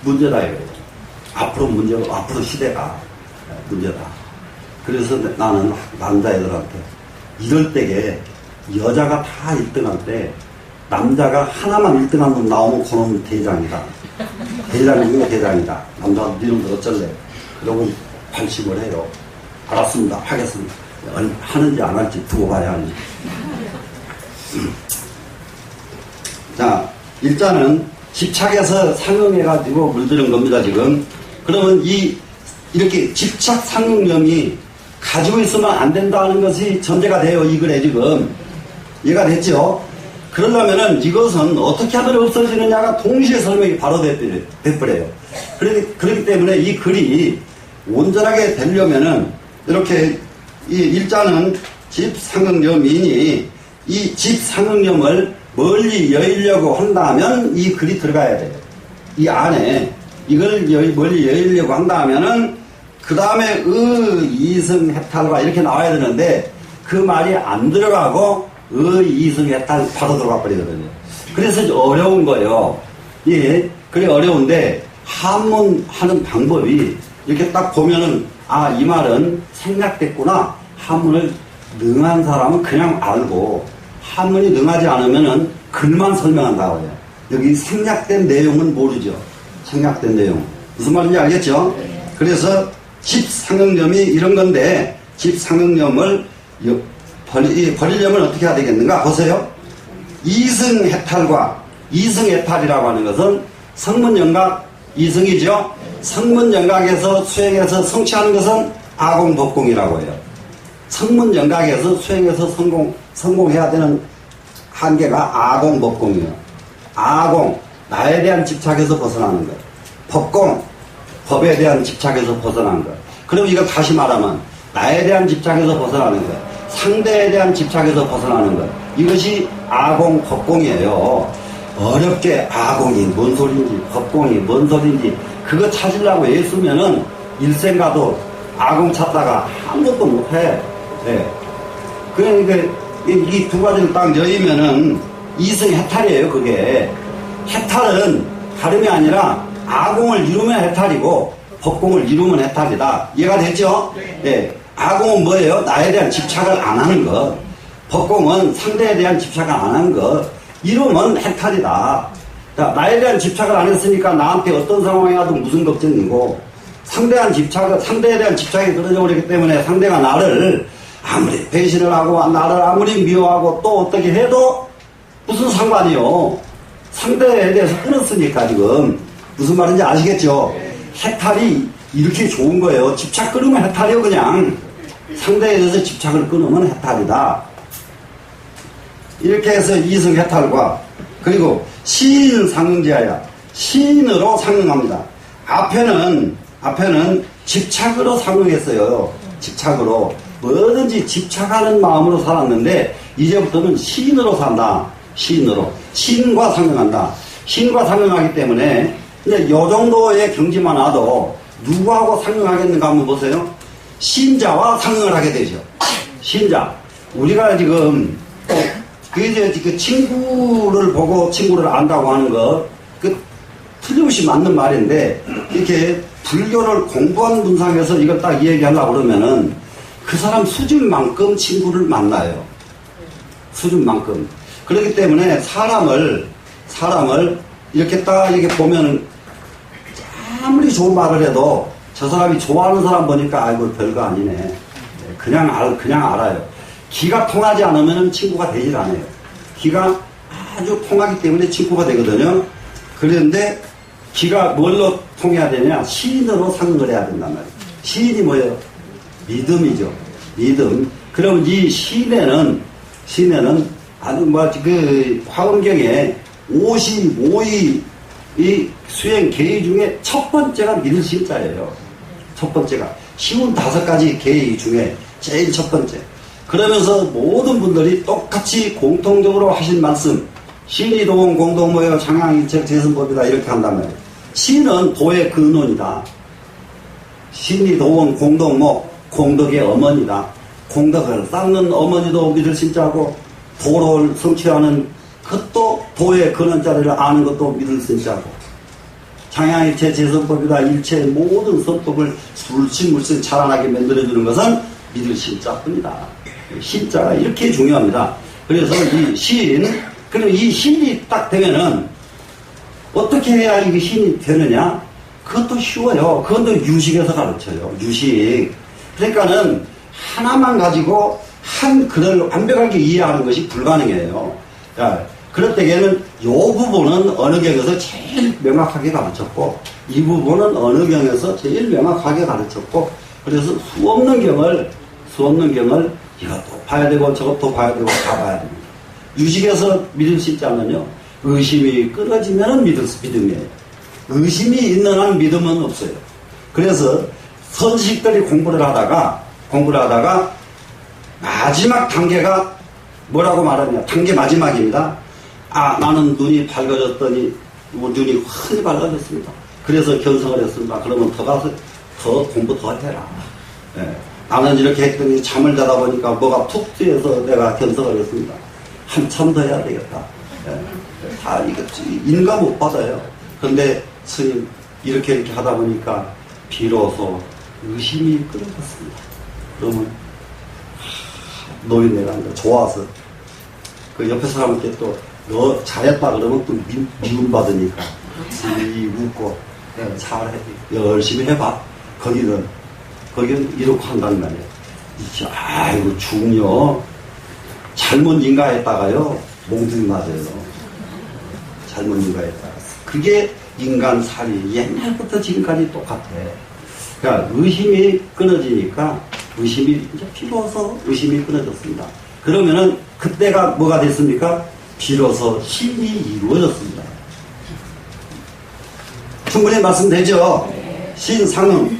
문제다 이거예요. 앞으로 시대가 문제다. 그래서 나는 남자애들한테 이럴 때에 여자가 다 1등할 때 남자가 하나만 1등한 놈 나오면 그놈은 대장이다. 대장이면 대장이다. 남자가 니놈들 어쩔래? 그러고 관심을 해요. 알았습니다. 하겠습니다. 하는지 안 할지 두고 봐야 하니. 자, 일단은 집착해서 상응해가지고 물드는 겁니다, 지금. 그러면 이렇게 집착 상응념이 가지고 있으면 안 된다는 것이 전제가 돼요, 이 글에 지금. 이해가 됐죠? 그러려면은 이것은 어떻게 하면 없어지느냐가 동시에 설명이 바로 돼버려요. 그렇기 때문에 이 글이 온전하게 되려면은 이렇게 이 일자는 집상응념이니 이 집상응념을 멀리 여의려고 한다면 이 글이 들어가야 돼요. 이 안에 이걸 멀리 여의려고 한다면은 그 다음에 이승해탈과 이렇게 나와야 되는데 그 말이 안 들어가고 이승해탈 바로 들어가 버리거든요. 그래서 어려운 거예요. 예, 그래 어려운데 한문하는 방법이 이렇게 딱 보면은 아, 이 말은 생략됐구나. 한문을 능한 사람은 그냥 알고 한문이 능하지 않으면은 글만 설명한다고 해요. 여기 생략된 내용은 모르죠. 생략된 내용. 무슨 말인지 알겠죠? 그래서 집상응념이 이런 건데 집상응념을 버리려면 어떻게 해야 되겠는가? 보세요. 이승해탈과 이승해탈이라고 하는 것은 성문영각 이승이죠. 성문영각에서 수행해서 성취하는 것은 아공법공이라고 해요. 성문영각에서 수행해서 성공해야 되는 한계가 아공법공이에요. 아공, 나에 대한 집착에서 벗어나는 것. 법공, 법에 대한 집착에서 벗어나는 것. 그럼 이거 다시 말하면 나에 대한 집착에서 벗어나는 것, 상대에 대한 집착에서 벗어나는 것. 이것이 아공, 법공이에요. 어렵게 아공이 뭔 소리인지 법공이 뭔 소리인지 그거 찾으려고 애쓰면은 일생 가도 아공 찾다가 아무것도 못해. 네. 그러니까 이 두 가지를 딱 여의면은 이승 해탈이에요. 그게 해탈은 다름이 아니라 아공을 이루면 해탈이고 법공을 이루면 해탈이다. 이해가 됐죠? 네. 아공은 뭐예요? 나에 대한 집착을 안 하는 것. 법공은 상대에 대한 집착을 안 하는 것. 이루면 해탈이다. 자, 나에 대한 집착을 안 했으니까 나한테 어떤 상황이 와도 무슨 걱정이고, 상대에 대한 집착이 떨어져 버리기 때문에 상대가 나를 아무리 배신을 하고 나를 아무리 미워하고 또 어떻게 해도 무슨 상관이요. 상대에 대해서 끊었으니까 지금. 무슨 말인지 아시겠죠? 해탈이 이렇게 좋은 거예요. 집착 끊으면 해탈이요, 그냥. 상대에 대해서 집착을 끊으면 해탈이다. 이렇게 해서 이승 해탈과, 그리고 시인 상응제하야. 시인으로 상응합니다. 앞에는 집착으로 상응했어요. 집착으로. 뭐든지 집착하는 마음으로 살았는데, 이제부터는 시인으로 산다. 시인으로. 시인과 상응한다. 시인과 상응하기 때문에, 근데 요 정도의 경지만 와도 누구하고 상응하겠는가 한번 보세요. 신자와 상응을 하게 되죠. 신자. 우리가 지금 그 친구를 보고 친구를 안다고 하는 거, 틀림없이 맞는 말인데, 이렇게 불교를 공부한 분상에서 이걸 딱 얘기하려고 그러면은 그 사람 수준만큼 친구를 만나요. 수준만큼. 그렇기 때문에 사람을 이렇게 딱 이렇게 보면은 아무리 좋은 말을 해도 저 사람이 좋아하는 사람 보니까 아이고 별거 아니네. 그냥 알아요. 기가 통하지 않으면 친구가 되질 않아요. 기가 아주 통하기 때문에 친구가 되거든요. 그런데 기가 뭘로 통해야 되냐? 시인으로 상응을 해야 된단 말이에요. 시인이 뭐예요? 믿음이죠. 믿음. 그럼 이 시인에는 화엄경에 55위 이 수행 계의 중에 첫 번째가 믿을 신자예요. 첫 번째가. 쉬운 5가지 계의 중에 제일 첫 번째. 그러면서 모든 분들이 똑같이 공통적으로 하신 말씀. 신이도원 공동모여 장양일책 재선법이다. 이렇게 한단 말이에요. 신은 도의 근원이다. 신이도원 공동모, 공덕의 어머니다. 공덕을 쌓는 어머니도 믿을 신자고, 도를 성취하는 그것도 도의 근원자리를 아는 것도 믿을 신자고, 장양일체 재선법이다. 일체의 모든 선법을 물씬 자라나게 만들어주는 것은 믿을 신자뿐이다. 신자가 이렇게 중요합니다. 그래서 이 신, 그럼 이 신이 딱 되면은 어떻게 해야 이게 신이 되느냐? 그것도 쉬워요. 그것도 유식에서 가르쳐요. 유식. 그러니까는 하나만 가지고 한 글을 완벽하게 이해하는 것이 불가능해요. 자, 그럴 때에는 이 부분은 어느 경에서 제일 명확하게 가르쳤고, 이 부분은 어느 경에서 제일 명확하게 가르쳤고, 그래서 수 없는 경을 이것도 봐야 되고 저것도 봐야 되고 다 봐야 됩니다. 유식에서 믿을 수 있지 않으면요, 의심이 끊어지면 믿음이에요. 의심이 있는 한 믿음은 없어요. 그래서 선식들이 공부를 하다가 마지막 단계가 뭐라고 말하냐? 단계 마지막입니다. 나는 눈이 밝아졌더니 눈이 환히 밝아졌습니다. 그래서 견성을 했습니다. 그러면 더 가서 더 공부 더 해라. 예. 나는 이렇게 했더니 잠을 자다 보니까 뭐가 툭 트여서 내가 견성을 했습니다. 한참 더 해야 되겠다. 예. 다 이거 인가 못 받아요. 근데 스님 이렇게 하다 보니까 비로소 의심이 끊어졌습니다. 그러면 노인네가 좋아서 그 옆에 사람한테 또 너 잘했다 그러면 또 미움 받으니까 웃고 잘해 열심히 해봐. 거기는 이렇게 한단 말이에요. 아이고 중요 잘못 인가했다가요 몽둥이 맞아요. 잘못 인가했다가 그게 인간살이 옛날부터 지금까지 똑같아. 그러니까 의심이 끊어지니까 의심이 이제 비로소 의심이 끊어졌습니다. 그러면은 그때가 뭐가 됐습니까? 비로소 신이 이루어졌습니다. 충분히 말씀되죠? 신상응.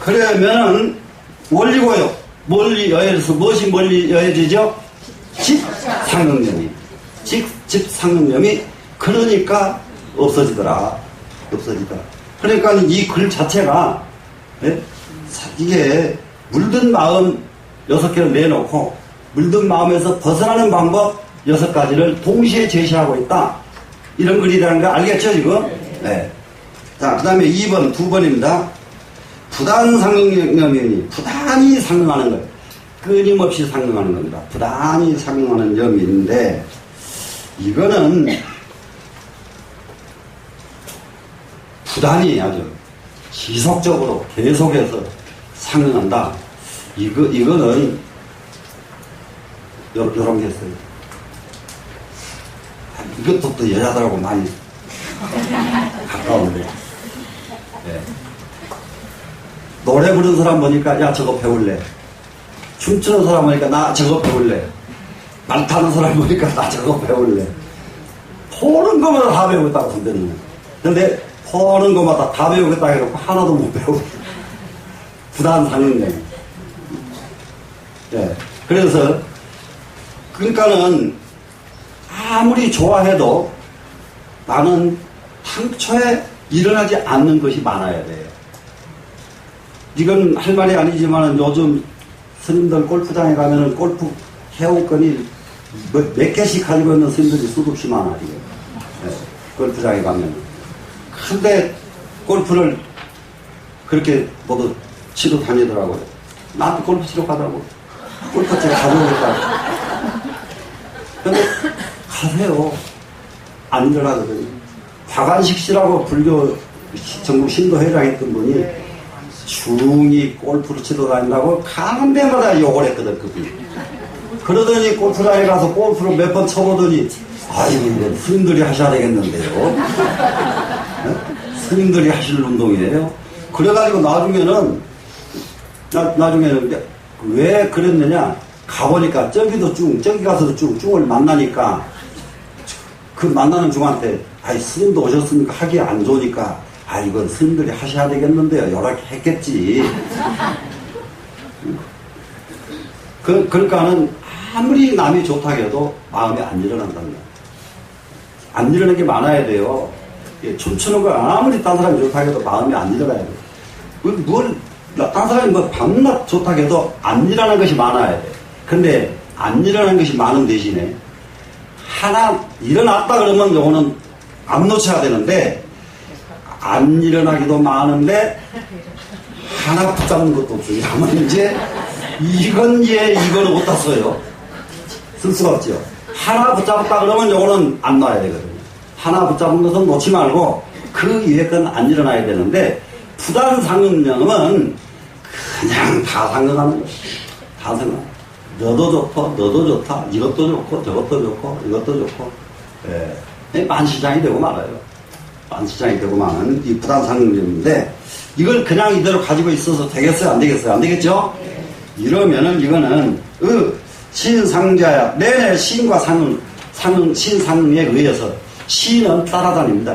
그러면은 원리고요. 멀리 여해져서 무엇이 멀리 여해지죠? 집상응념이. 집상응념이 그러니까 없어지더라. 그러니까 이 글 자체가 이게 물든 마음 6개를 내놓고 물든 마음에서 벗어나는 방법 6가지를 동시에 제시하고 있다. 이런 글이라는 거 알겠죠, 지금? 네. 자, 그 다음에 2번, 2번입니다. 부단상응염이니, 부단히 상응하는 것. 끊임없이 상응하는 겁니다. 부단히 상응하는 염이 있는데, 이거는 부단히 아주 지속적으로 계속해서 상응한다. 이거는 요런 게 있어요. 이것도 또 여자들하고 많이 가까운데. 네. 노래 부르는 사람 보니까 야 저거 배울래. 춤추는 사람 보니까 나 저거 배울래. 말 타는 사람 보니까 나 저거 배울래. 포는 것마다 다 배우겠다고 선배는. 근데 포는 것마다 다 배우겠다 해놓고 하나도 못 배우고. 부단상응네. 네. 그래서 그러니까는 아무리 좋아해도 나는 당초에 일어나지 않는 것이 많아야 돼요. 이건 할 말이 아니지만 요즘 스님들 골프장에 가면은 골프 회원권이 몇 개씩 가지고 있는 스님들이 수없이 많아요. 네, 골프장에 가면. 근데 골프를 그렇게 모두 치러 다니더라고요. 나한테 골프 치러 가자고. 골프채 가져오겠다고. 근데 가세요. 안 일어나거든요. 박안식 씨라고 불교 전국 신도회장 했던 분이 중이 골프를 치러 다닌다고 가는 데마다 욕을 했거든, 그분이. 그러더니 골프장에 가서 골프를 몇 번 쳐보더니 아이고, 스님들이 하셔야 되겠는데요. 네? 스님들이 하실 운동이에요. 그래가지고 나중에는 왜 그랬느냐? 가보니까 저기도 저기 가서도 쭝을 만나니까 그 만나는 중한테 아이 스님도 오셨으니까 하기 안 좋으니까 아 이건 스님들이 하셔야 되겠는데요. 요렇게 했겠지. 그러니까는 아무리 남이 좋다고 해도 마음에 안 일어난다는 거야. 안 일어나는 게 많아야 돼요. 춤추는 거 아무리 딴 사람이 좋다고 해도 마음에 안 일어나야 돼. 딴 사람이 뭐 밤낮 좋다고 해도 안 일어나는 것이 많아야 돼. 근데 안 일어나는 것이 많은 대신에 하나 일어났다 그러면 요거는 안 놓쳐야 되는데 안 일어나기도 많은데 하나 붙잡는 것도 없어요. 그러면 이제 이거는 못 땄어요. 쓸 수가 없죠. 하나 붙잡았다 그러면 요거는 안 놔야 되거든요. 하나 붙잡은 것은 놓지 말고 그 위에 건 안 일어나야 되는데 부단상응염은 그냥 다 상응하는 거예요. 다 상응. 너도 좋다. 이것도 좋고 저것도 좋고 이것도 좋고 만시장이 되고 말아요. 만시장이 되고 마는 이 부단상응염인데 이걸 그냥 이대로 가지고 있어서 되겠어요? 안 되겠어요? 안 되겠죠? 이러면은 이거는 신상자야. 내내 신과 신상에 의해서 신은 따라다닙니다.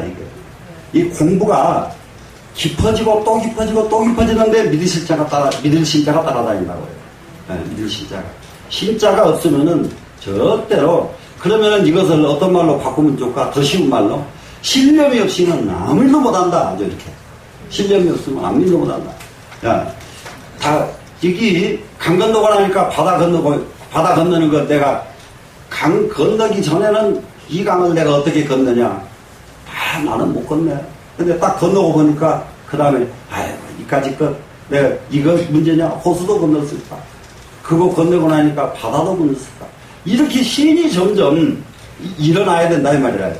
이 공부가 깊어지고 또 깊어지고 또 깊어지는데 믿을 신자가 따라다닌다고요. 네, 믿을 신자가. 신자가 없으면은 절대로 그러면은 이것을 어떤 말로 바꾸면 좋을까? 더 쉬운 말로 신념이 없이는 아무 일도 못한다. 아주 이렇게 신념이 없으면 아무 일도 못한다. 야, 다 여기 강 건너고 나니까 바다 건너는 거 내가 강 건너기 전에는 이 강을 내가 어떻게 건너냐? 나는 못 건네. 근데 딱 건너고 보니까 그 다음에 아이고 이까지 것 내가 이거 문제냐? 호수도 건넜을까? 그거 건너고 나니까 바다도 건넜을까? 이렇게 신이 점점 일어나야 된다 이 말이라.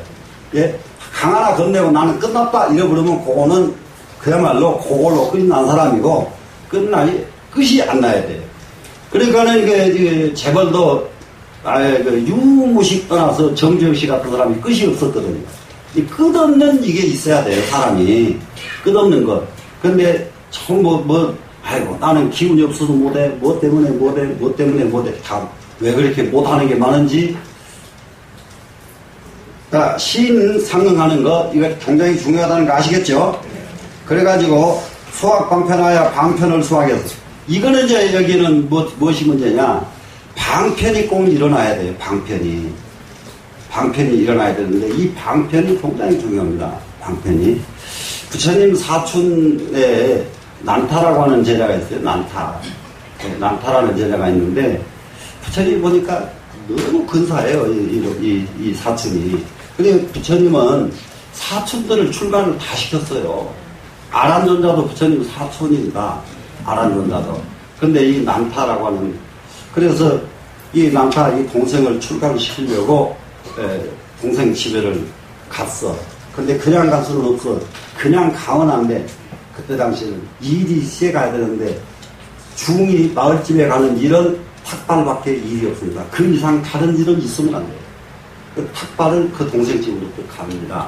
예? 강 하나 건네고 나는 끝났다 이러버리면 그거는 그야말로 그걸로 끝난 사람이고 끝이 안 나야 돼요. 그러니까는 이게 재벌도 유무식 떠나서 정주영 씨 같은 사람이 끝이 없었거든요. 이 끝없는 이게 있어야 돼요, 사람이. 끝없는 것. 근데 참 아이고 나는 기운이 없어서 못해. 뭐 때문에 못해. 다 왜 그렇게 못하는 게 많은지. 자, 신상응하는 것 이거 굉장히 중요하다는 거 아시겠죠? 그래가지고 수학 방편하여 방편을 수학해서 이거는 이제 여기는 무엇이 문제냐? 방편이 꼭 일어나야 돼요. 방편이 일어나야 되는데 이 방편이 굉장히 중요합니다. 방편이. 부처님 사촌에 난타라고 하는 제자가 있어요. 난타라는 제자가 있는데 부처님 보니까 너무 근사해요, 이 사촌이. 근데 부처님은 사촌들을 출가를 다 시켰어요. 아란존자도 부처님 사촌입니다. 아란존자도. 근데 이 난타라고 하는, 그래서 이 난타, 이 동생을 출가를 시키려고 동생 집에를 갔어. 근데 그냥 갈 수는 없어. 그냥 가면 안 돼. 그때 당시에는 일이 시에 가야 되는데 중이 마을집에 가는 일은 탁발밖에 일이 없습니다. 그 이상 다른 일은 있으면 안 돼요. 그 탁발을 그 동생 집으로 또 갑니다.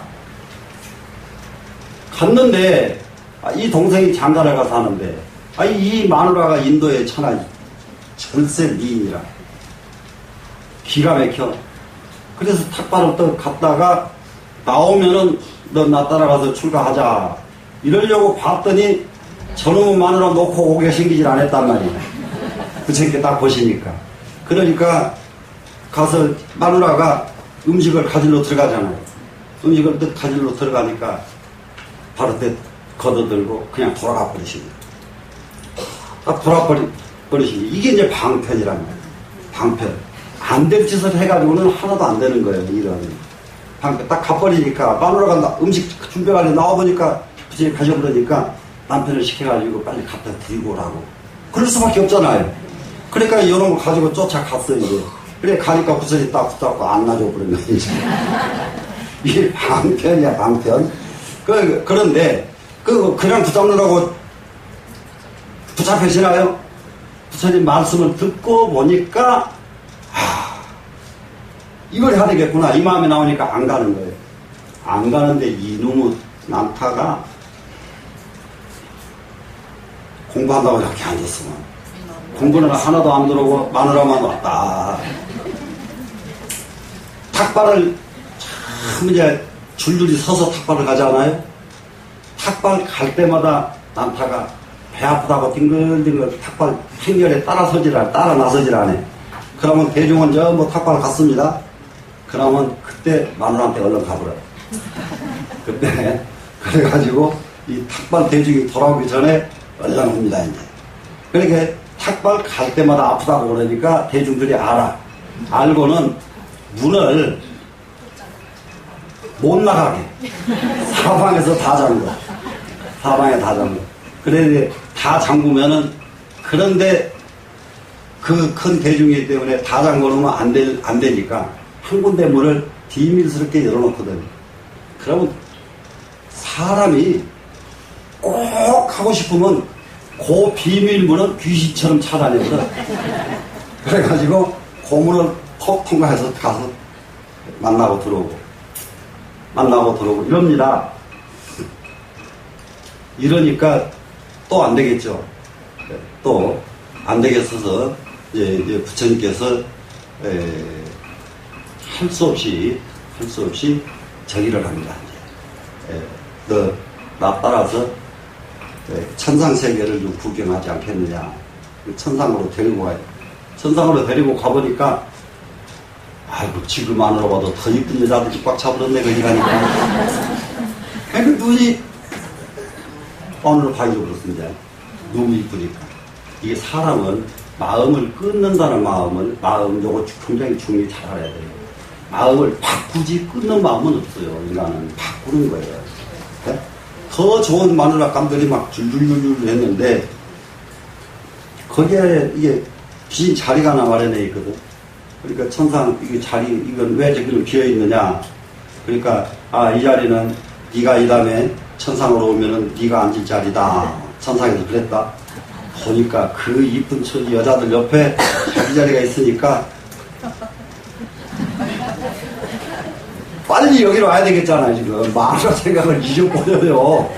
갔는데 이 동생이 장가를 가서 하는데 이 마누라가 인도의 천하 절세 미인이라 기가 막혀. 그래서 탁발을 또 갔다가 나오면은 너 나 따라가서 출가하자 이러려고 봤더니 저놈의 마누라 놓고 오게 생기질 않았단 말이야. 부처님께 딱 보시니까. 그러니까 가서 마누라가 음식을 가지러 들어가잖아요. 음식을 또 가지러 들어가니까 바로 때 걷어들고 그냥 돌아가 버리십니다. 딱 돌아버리십니다. 이게 이제 방편이란 말이에요. 방편. 안 될 짓을 해가지고는 하나도 안 되는 거예요. 이런. 방편. 딱 가버리니까 마누라가 음식 준비하려고 나와보니까 부처님 가셔버리니까 남편을 시켜가지고 빨리 갖다 드리고 오라고. 그럴 수밖에 없잖아요. 그러니까 이런 거 가지고 쫓아갔어요, 이제. 그래, 가니까 부처님 딱 붙잡고 안 놔줘 버린 거예요, 이제. 이게 방편이야, 방편. 그런데, 그냥 붙잡느라고 붙잡히시나요? 부처님 말씀을 듣고 보니까, 이걸 해야 되겠구나. 이 마음이 나오니까 안 가는 거예요. 안 가는데 이놈의 난타가 공부한다고 이렇게 앉았으면 공부는 하나도 안 들어오고 마누라만 왔다. 탁발을 참 이제 줄줄이 서서 탁발을 가잖아요. 탁발 갈 때마다 난타가 배 아프다고 뒹글뒹글 탁발 행렬에 따라 나서질 않아. 그러면 대중은 전부 탁발 갔습니다. 그러면 그때 마누라한테 얼른 가버려요. 그때 그래가지고 이 탁발 대중이 돌아오기 전에 얼른 옵니다, 이제. 그러니까 탁발 갈 때마다 아프다고 그러니까 대중들이 알고는 문을 못 나가게 사방에서 다 잠궈. 사방에 다 잠궈. 그래 다 잠그면은, 그런데 그 큰 대중이기 때문에 다 잠궈놓으면 안 되니까 한 군데 문을 비밀스럽게 열어놓거든. 그러면 사람이 꼭 하고 싶으면 그 비밀문은 귀신처럼 찾아내거든. 그래가지고 그 문을 톡 통과해서 가서 만나고 들어오고 이럽니다. 이러니까 또 안 되겠죠. 또 안 되겠어서 이제 부처님께서 할 수 없이 저기를 합니다. 너 나 따라서 천상세계를 좀 구경하지 않겠느냐. 천상으로 데리고 가요. 천상으로 데리고 가보니까 아이고 지금 안으로 봐도 더 이쁜 여자들이 꽉 차버렸네 거기가니까. 그 눈이 안으로 가기로 그렇습니다. 너무 이쁘니까. 이게 사람은 마음을 끊는다는 마음 요거 굉장히 중요히 잘 알아야 돼요. 마음을 바꾸지 끊는 마음은 없어요. 인간은 바꾸는 거예요. 네? 더 좋은 마누라감들이 막 줄줄줄줄 했는데 거기에 이게 빈 자리가 하나 마련해 있거든. 그러니까 천상 이게 이건 왜 지금 비어 있느냐. 그러니까 이 자리는 네가 이 다음에 천상으로 오면은 네가 앉을 자리다. 천상에서 그랬다. 보니까 그 이쁜 여자들 옆에 자기 자리가 있으니까 빨리 여기로 와야 되겠잖아요, 지금. 마누라 생각을 잊어버려요.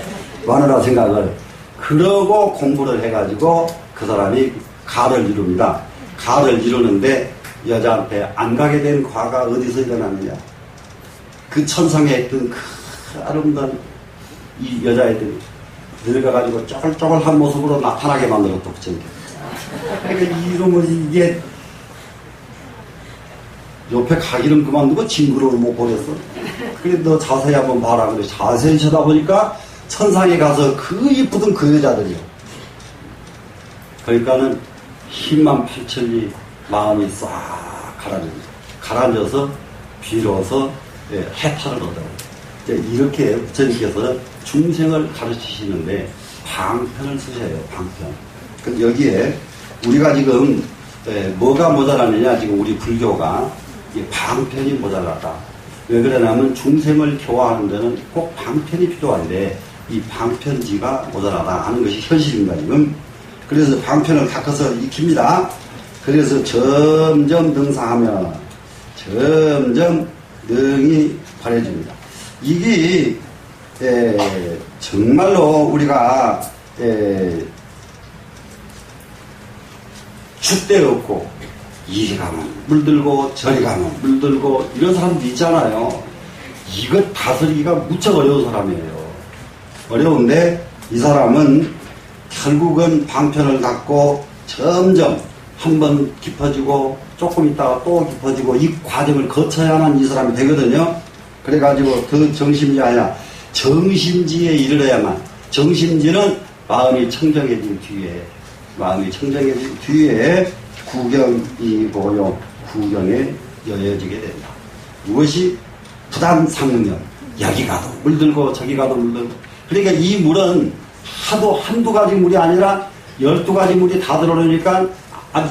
마누라 생각을. 그러고 공부를 해가지고 그 사람이 가를 이룹니다. 가를 이루는데 여자한테 안 가게 된 과가 어디서 일어났느냐. 그 천상에 있던 그 아름다운 이 여자애들이 늙어가지고 쪼글쪼글한 모습으로 나타나게 만들었다, 부처님. 그러니까 이러면 이게 옆에 가기는 그만두고 징그러울 못 보겠어. 그래, 너 자세히 한번 봐라. 그래, 자세히 쳐다보니까 천상에 가서 그 이쁘던 그 여자들이요. 그러니까는 10만 8천리 마음이 싹 가라앉습니다. 가라앉아서 비로소 해탈을 얻어요. 이렇게 부처님께서 중생을 가르치시는데 방편을 쓰셔요. 방편. 그럼 여기에 우리가 지금 뭐가 모자라느냐, 지금 우리 불교가 이 방편이 모자라다. 왜 그러냐면 중생을 교화하는 데는 꼭 방편이 필요한데 이 방편지가 모자라다 하는 것이 현실입니다, 지금. 그래서 방편을 닦아서 익힙니다. 그래서 점점 능사하면 점점 능이 바래집니다. 이게 정말로 우리가 줏대 없고 이리 가면 물들고 저리 가면 물들고 이런 사람도 있잖아요. 이것 다스리기가 무척 어려운 사람이에요. 어려운데 이 사람은 결국은 방편을 갖고 점점 한번 깊어지고 조금 있다가 또 깊어지고 이 과정을 거쳐야만 이 사람이 되거든요. 그래가지고 그 정심지하야 정심지에 이르러야만, 정심지는 마음이 청정해진 뒤에 구경이 보여 구경에 여여지게 된다. 무엇이 부담상명, 여기 가도 물들고 저기 가도 물들고. 그러니까 이 물은 하도 한두 가지 물이 아니라 12가지 물이 다 들어오니까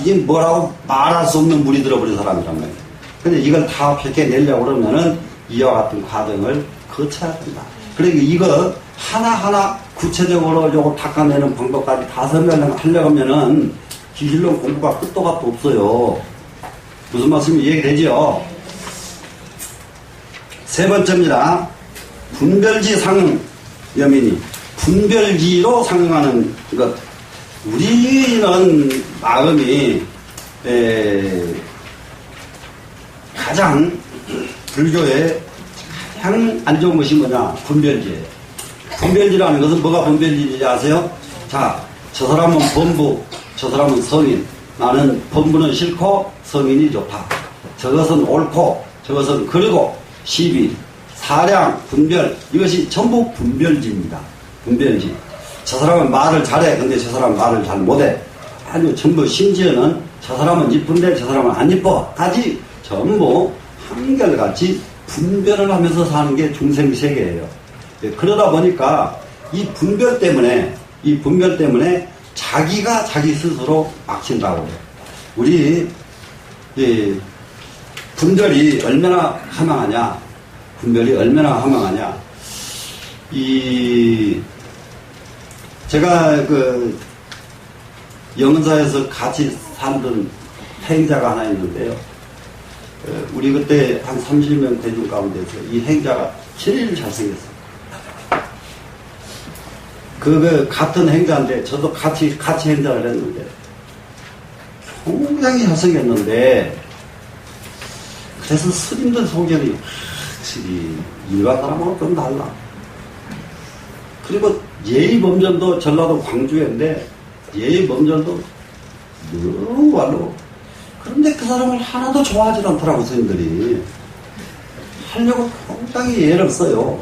이게 뭐라고 말할 수 없는 물이 들어버린 사람이란 말이에요. 근데 이걸 다 벗겨내려고 그러면은 이와 같은 과정을 거쳐야 된다. 그러니까 이거 하나하나 구체적으로 요거 닦아내는 방법까지 다 설명하려고 하면은 기실론 공부가 끝도 값도 없어요. 무슨 말씀이 이해되죠? 세 번째입니다. 분별지 상응 여민이. 분별지로 상응하는 것. 우리는 마음이 가장 불교에 가장 안 좋은 것이 뭐냐? 분별지예요. 분별지라는 것은 뭐가 분별지인지 아세요? 자, 저 사람은 범부, 저 사람은 성인. 나는 범부는 싫고 성인이 좋다. 저것은 옳고 저것은 그르고 시비, 사량, 분별, 이것이 전부 분별지입니다. 분별지. 저 사람은 말을 잘해. 근데 저 사람은 말을 잘 못해. 아주 전부 심지어는 저 사람은 이쁜데 저 사람은 안 이뻐. 까지 전부 한결같이 분별을 하면서 사는 게 중생세계예요. 그러다 보니까 이 분별 때문에 자기가 자기 스스로 막힌다고 해요. 우리 분별이 얼마나 허망하냐. 제가 영은사에서 같이 살던 행자가 하나 있는데요. 우리 그때 한 30명 대중 가운데서 이 행자가 제일 잘생겼어요. 같은 행자인데 저도 같이 행자를 했는데 굉장히 잘생겼는데 그래서 스님들 소견이 확실히 일반 사람하고 좀 달라. 그리고 예의범전도 전라도 광주인데 예의범전도 너무 완로. 그런데 그 사람을 하나도 좋아하지 않더라고 스님들이. 하려고 굉장히 예를 써요.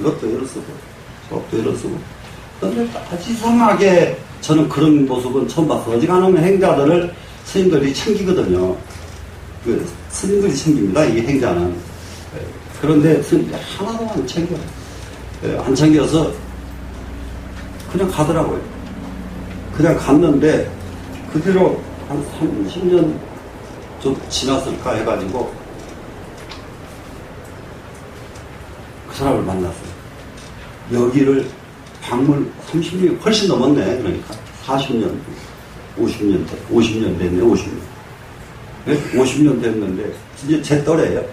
이것도 예를 쓰고 저것도 예를 쓰고. 그런데 아주 이상하게 저는 그런 모습은 처음 봤어요. 어지간하면 행자들을 스님들이 챙기거든요. 스님들이 챙깁니다. 이 행자는. 그런데 스님들이 하나도 안 챙겨요. 안 챙겨서 그냥 가더라고요. 그냥 갔는데 그 뒤로 한 30년 좀 지났을까 해가지고 그 사람을 만났어요. 여기를 방문 30년이 훨씬 넘었네. 그러니까 40년, 50년 됐네. 50년 됐는데 이제 제 또래예요.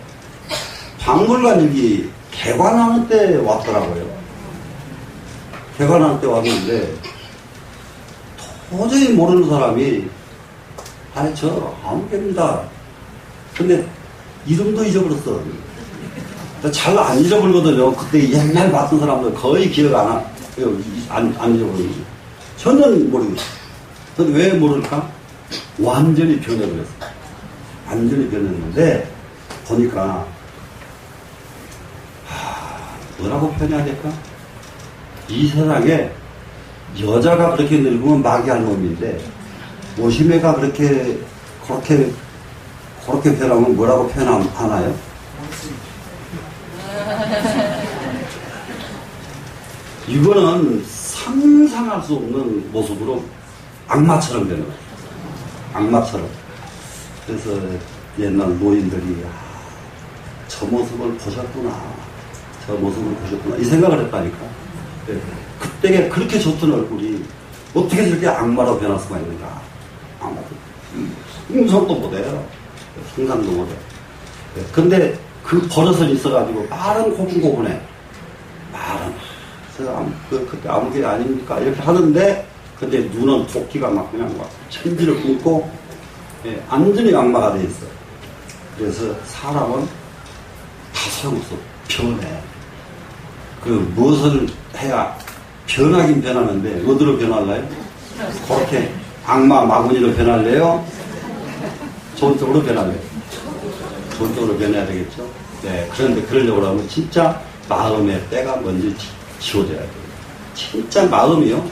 박물관 여기 개관하는 때 왔더라고요. 개관하는 때 왔는데 도저히 모르는 사람이 저 아무개입니다. 근데 이름도 잊어버렸어. 잘 안 잊어버리거든요. 그때 옛날 봤던 사람들 거의 기억 안 잊어버리고 전혀 모르겠어. 근데 왜 모를까? 완전히 변해버렸어. 완전히 변했는데 보니까 뭐라고 표현해야 될까? 이 세상에 여자가 그렇게 늙으면 마귀할 놈인데 50애가 그렇게 그렇게 변하면 뭐라고 표현하나요? 이거는 상상할 수 없는 모습으로 악마처럼 되는 거예요. 악마처럼. 그래서 옛날 노인들이 저 모습을 보셨구나. 저 모습을 보셨구나. 이 생각을 했다니까. 그때가 그렇게 좋던 얼굴이 어떻게 저렇게 악마로 변할 수가 있는가. 악마도. 음성도 못해요. 상상도 못해. 근데 그 버릇은 있어가지고 말은 고분고분해. 말은. 그때 아무 게 아닙니까? 이렇게 하는데, 근데 눈은 도끼가 막 그냥 막 천지를 굶고, 완전히 악마가 돼 있어. 그래서 사람은 다 소용없어. 변해. 무엇을 해야 변하긴 변하는데, 어디로 변할래요? 그렇게 악마 마구니로 변할래요? 좋은 쪽으로 변할래요? 좋은 쪽으로 변해야 되겠죠? 네. 그런데 그러려고 하면 진짜 마음의 때가 먼저 지워져야 돼요. 진짜 마음이요.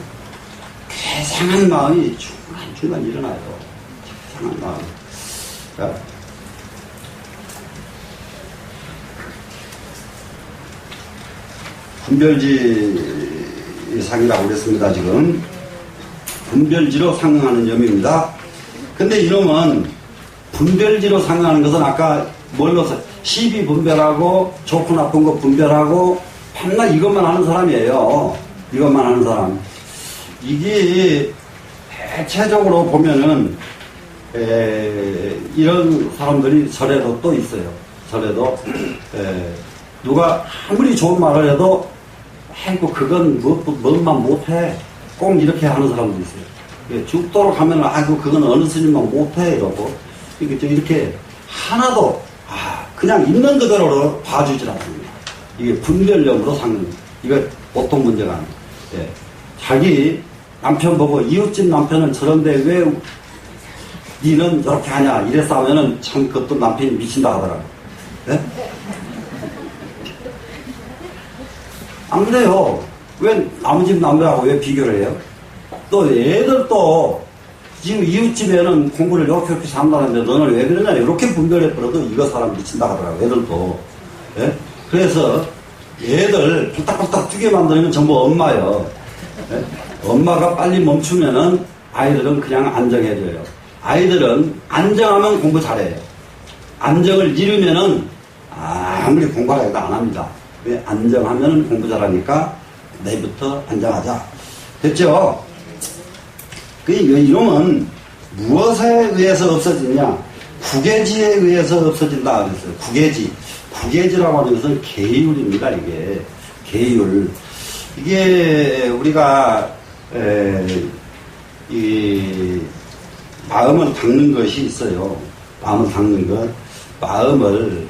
괴상한 마음이 중간중간 일어나요. 괴상한 마음. 자, 분별지 상이라고 그랬습니다, 지금. 분별지로 상응하는 점입니다. 근데 이놈은 분별지로 상응하는 것은 아까 뭘로 시비 분별하고 좋고 나쁜 거 분별하고 맨날 이것만 하는 사람이에요. 이것만 하는 사람. 이게 대체적으로 보면은 이런 사람들이 절에도 또 있어요. 절에도 누가 아무리 좋은 말을 해도 아이고 그건 뭔만 못해. 꼭 이렇게 하는 사람도 있어요. 죽도록 하면 아이고 그건 어느 스님만 못해 이러고 이렇게 하나도 그냥 있는 그대로 봐주질 않습니다. 이게 분별력으로 상는 이거 보통 문제가 아니에요. 자기 남편 보고 이웃집 남편은 저런데 왜 니는 저렇게 하냐 이래서 하면은 참 그것도 남편이 미친다 하더라고요. 네? 안 그래요. 왜 남의 집 남자하고 왜 비교를 해요? 또 애들도 지금 이웃집에는 공부를 이렇게 잘한다는데 너는 왜 그러냐 이렇게 분별해버려도 이거 사람 미친다 하더라고요. 애들도. 예? 그래서 애들 폴딱폴딱 뛰게 만드는 건 전부 엄마예요. 예? 엄마가 빨리 멈추면은 아이들은 그냥 안정해져요. 아이들은 안정하면 공부 잘해요. 안정을 잃으면은 아무리 공부하려고 안 합니다. 왜? 안정하면은 공부 잘하니까 내일부터 안정하자. 됐죠? 이놈은 무엇에 의해서 없어지냐? 구계지에 의해서 없어진다 그랬어요. 구계지. 구계지라고 하는 것은 계율입니다. 이게 계율. 이게 우리가 이 마음을 닦는 것이 있어요. 마음을 닦는 것. 마음을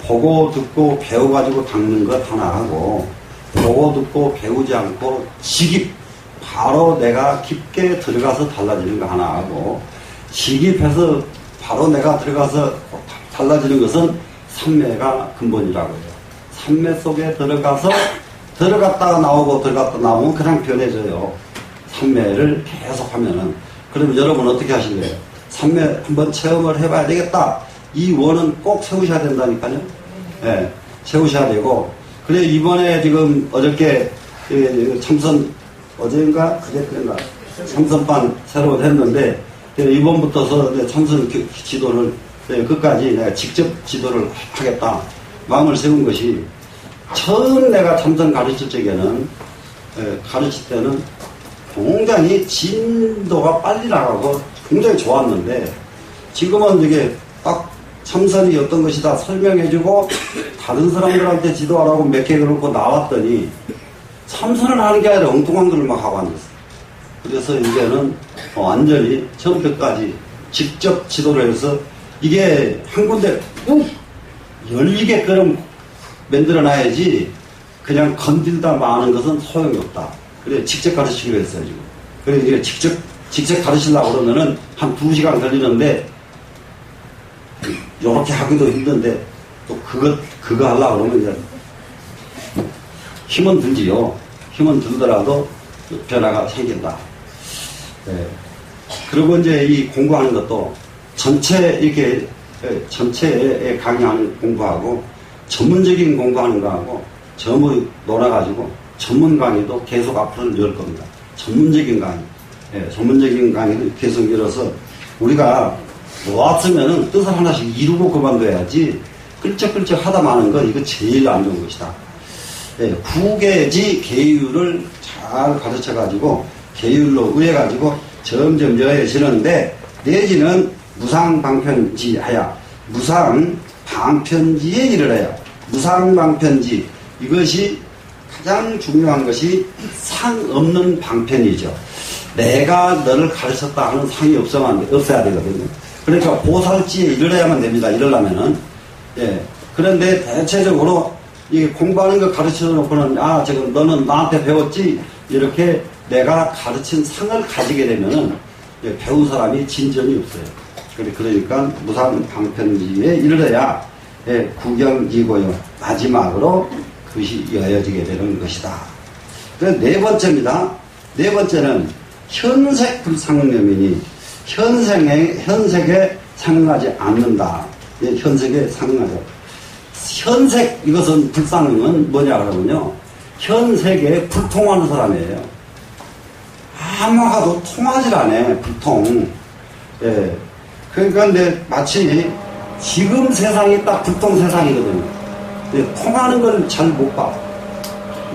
보고 듣고 배워가지고 닦는 것 하나 하고 보고 듣고 배우지 않고 직입 바로 내가 깊게 들어가서 달라지는 거 하나 하고 직입해서 바로 내가 들어가서 달라지는 것은 삼매가 근본이라고 해요. 삼매 속에 들어갔다가 나오고 들어갔다 나오면 그냥 변해져요. 삼매를 계속 하면은. 그러면 여러분 어떻게 하실래요? 삼매 한번 체험을 해봐야 되겠다. 이 원은 꼭 세우셔야 된다니까요. 네, 세우셔야 되고. 그래 이번에 지금 어저께 참선 어제인가 그제인가 참선반 새로 했는데 이번부터서 참선 지도를 끝까지 내가 직접 지도를 하겠다 마음을 세운 것이 처음 내가 참선 가르칠 적에는 가르칠 때는 굉장히 진도가 빨리 나가고 굉장히 좋았는데 지금은 이게 딱 참선이 어떤 것이다 설명해주고 다른 사람들한테 지도하라고 몇 개 그러고 나왔더니 참선을 하는 게 아니라 엉뚱한 걸 막 하고 앉았어요. 그래서 이제는 완전히 처음부터까지 직접 지도를 해서 이게 한 군데 열리게끔 만들어 놔야지 그냥 건들다 마는 것은 소용이 없다. 그래 직접 가르치기로 했어요 지금. 그래 이게 직접 가르치려고 그러면은 한 2시간 걸리는데 요렇게 하기도 힘든데 또 그거 하려고 그러면 이제 힘은 들지요. 힘은 들더라도 변화가 생긴다. 네. 그리고 이제 이 공부하는 것도 전체 이렇게 전체에 강의하는 공부하고 전문적인 공부하는 거하고 전부 놀아가지고 전문 강의도 계속 앞으로 열 겁니다. 전문적인 강의, 전문적인 강의를 계속 열어서 우리가 모았으면은 뜻을 하나씩 이루고 그만둬야지 끌적끌적 하다 마는 거 이거 제일 안 좋은 것이다. 구계지 계율을 잘 가르쳐가지고 계율로 의해가지고 점점 여해지는데 내지는 무상방편지하야 무상방편지에 이르러야 무상방편지 이것이 가장 중요한 것이 상 없는 방편이죠. 내가 너를 가르쳤다 하는 상이 없어야 되거든요. 그러니까 보살지에 이르러야만 됩니다. 이러려면은. 그런데 대체적으로 이게 공부하는 거 가르쳐 놓고는 지금 너는 나한테 배웠지? 이렇게 내가 가르친 상을 가지게 되면은 배운 사람이 진전이 없어요. 그러니까 무상방편지에 이르러야 구경이고요. 마지막으로 그것이 이어지게 되는 것이다. 네 번째입니다. 네 번째는 현색 불상념이니 현색에 상응하지 않는다. 현색에 상응하죠. 현색 이것은 불상은 뭐냐 그러면요. 현색에 불통하는 사람이에요. 아무하고도 통하질 않아요. 불통. 그러니까 근데 마치 지금 세상이 딱 불통 세상이거든요. 통하는 걸 잘 못 봐.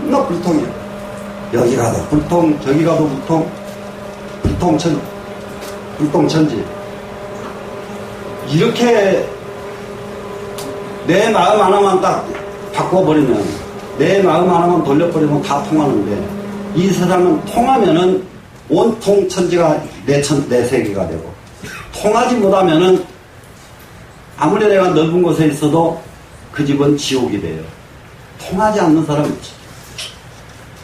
나 불통이야. 여기 가도 불통, 저기 가도 불통, 불통천지. 이렇게 내 마음 하나만 딱 바꿔버리면, 내 마음 하나만 돌려버리면 다 통하는데, 이 세상은 통하면은 온통 천지가 내 세계가 되고, 통하지 못하면은 아무리 내가 넓은 곳에 있어도 그 집은 지옥이 돼요. 통하지 않는 사람은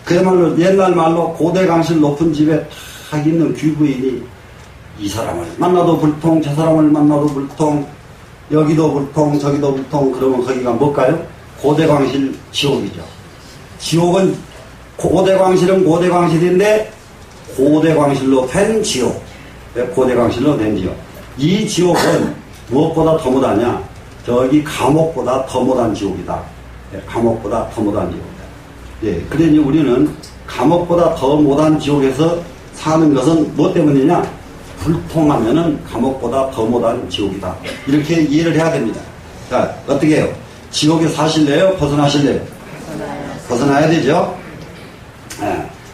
그야말로 옛날 말로 고대강실 높은 집에 딱 있는 귀부인이 이 사람을 만나도 불통, 저 사람을 만나도 불통, 여기도 불통, 저기도 불통, 그러면 거기가 뭘까요? 고대광실 지옥이죠. 지옥은 고대광실은 고대광실인데 고대광실로 된 지옥. 고대광실로 된 지옥. 이 지옥은 무엇보다 더 못하냐? 저기 감옥보다 더 못한 지옥이다. 감옥보다 더 못한 지옥이다. 그러니 우리는 감옥보다 더 못한 지옥에서 사는 것은 뭐 때문이냐? 불통하면은 감옥보다 더 못한 지옥이다. 이렇게 이해를 해야 됩니다. 자, 어떻게 해요? 지옥에 사실래요? 벗어나실래요? 벗어나야 되죠?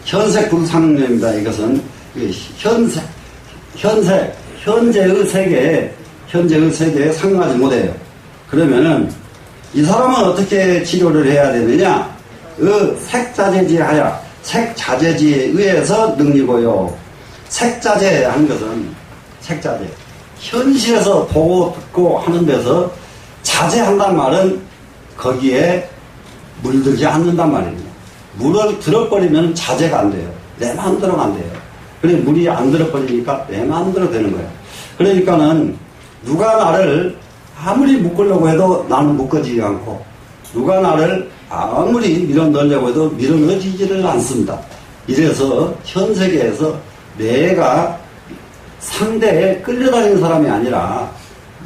현색 불상념입니다. 이것은 현재의 세계에 상응하지 못해요. 그러면은 이 사람은 어떻게 치료를 해야 되느냐? 색자재지하야 색자재지에 의해서 능리고요. 색자재 하는 것은 색자재. 현실에서 보고 듣고 하는 데서 자제한단 말은 거기에 물들지 않는단 말입니다. 물을 들어버리면 자제가 안 돼요. 내 마음대로가 안 돼요. 그래 물이 안 들어버리니까 내 마음대로 되는 거예요. 그러니까는 누가 나를 아무리 묶으려고 해도 나는 묶어지지 않고 누가 나를 아무리 밀어넣으려고 해도 밀어넣어지지를 않습니다. 이래서 현 세계에서 내가 상대에 끌려다니는 사람이 아니라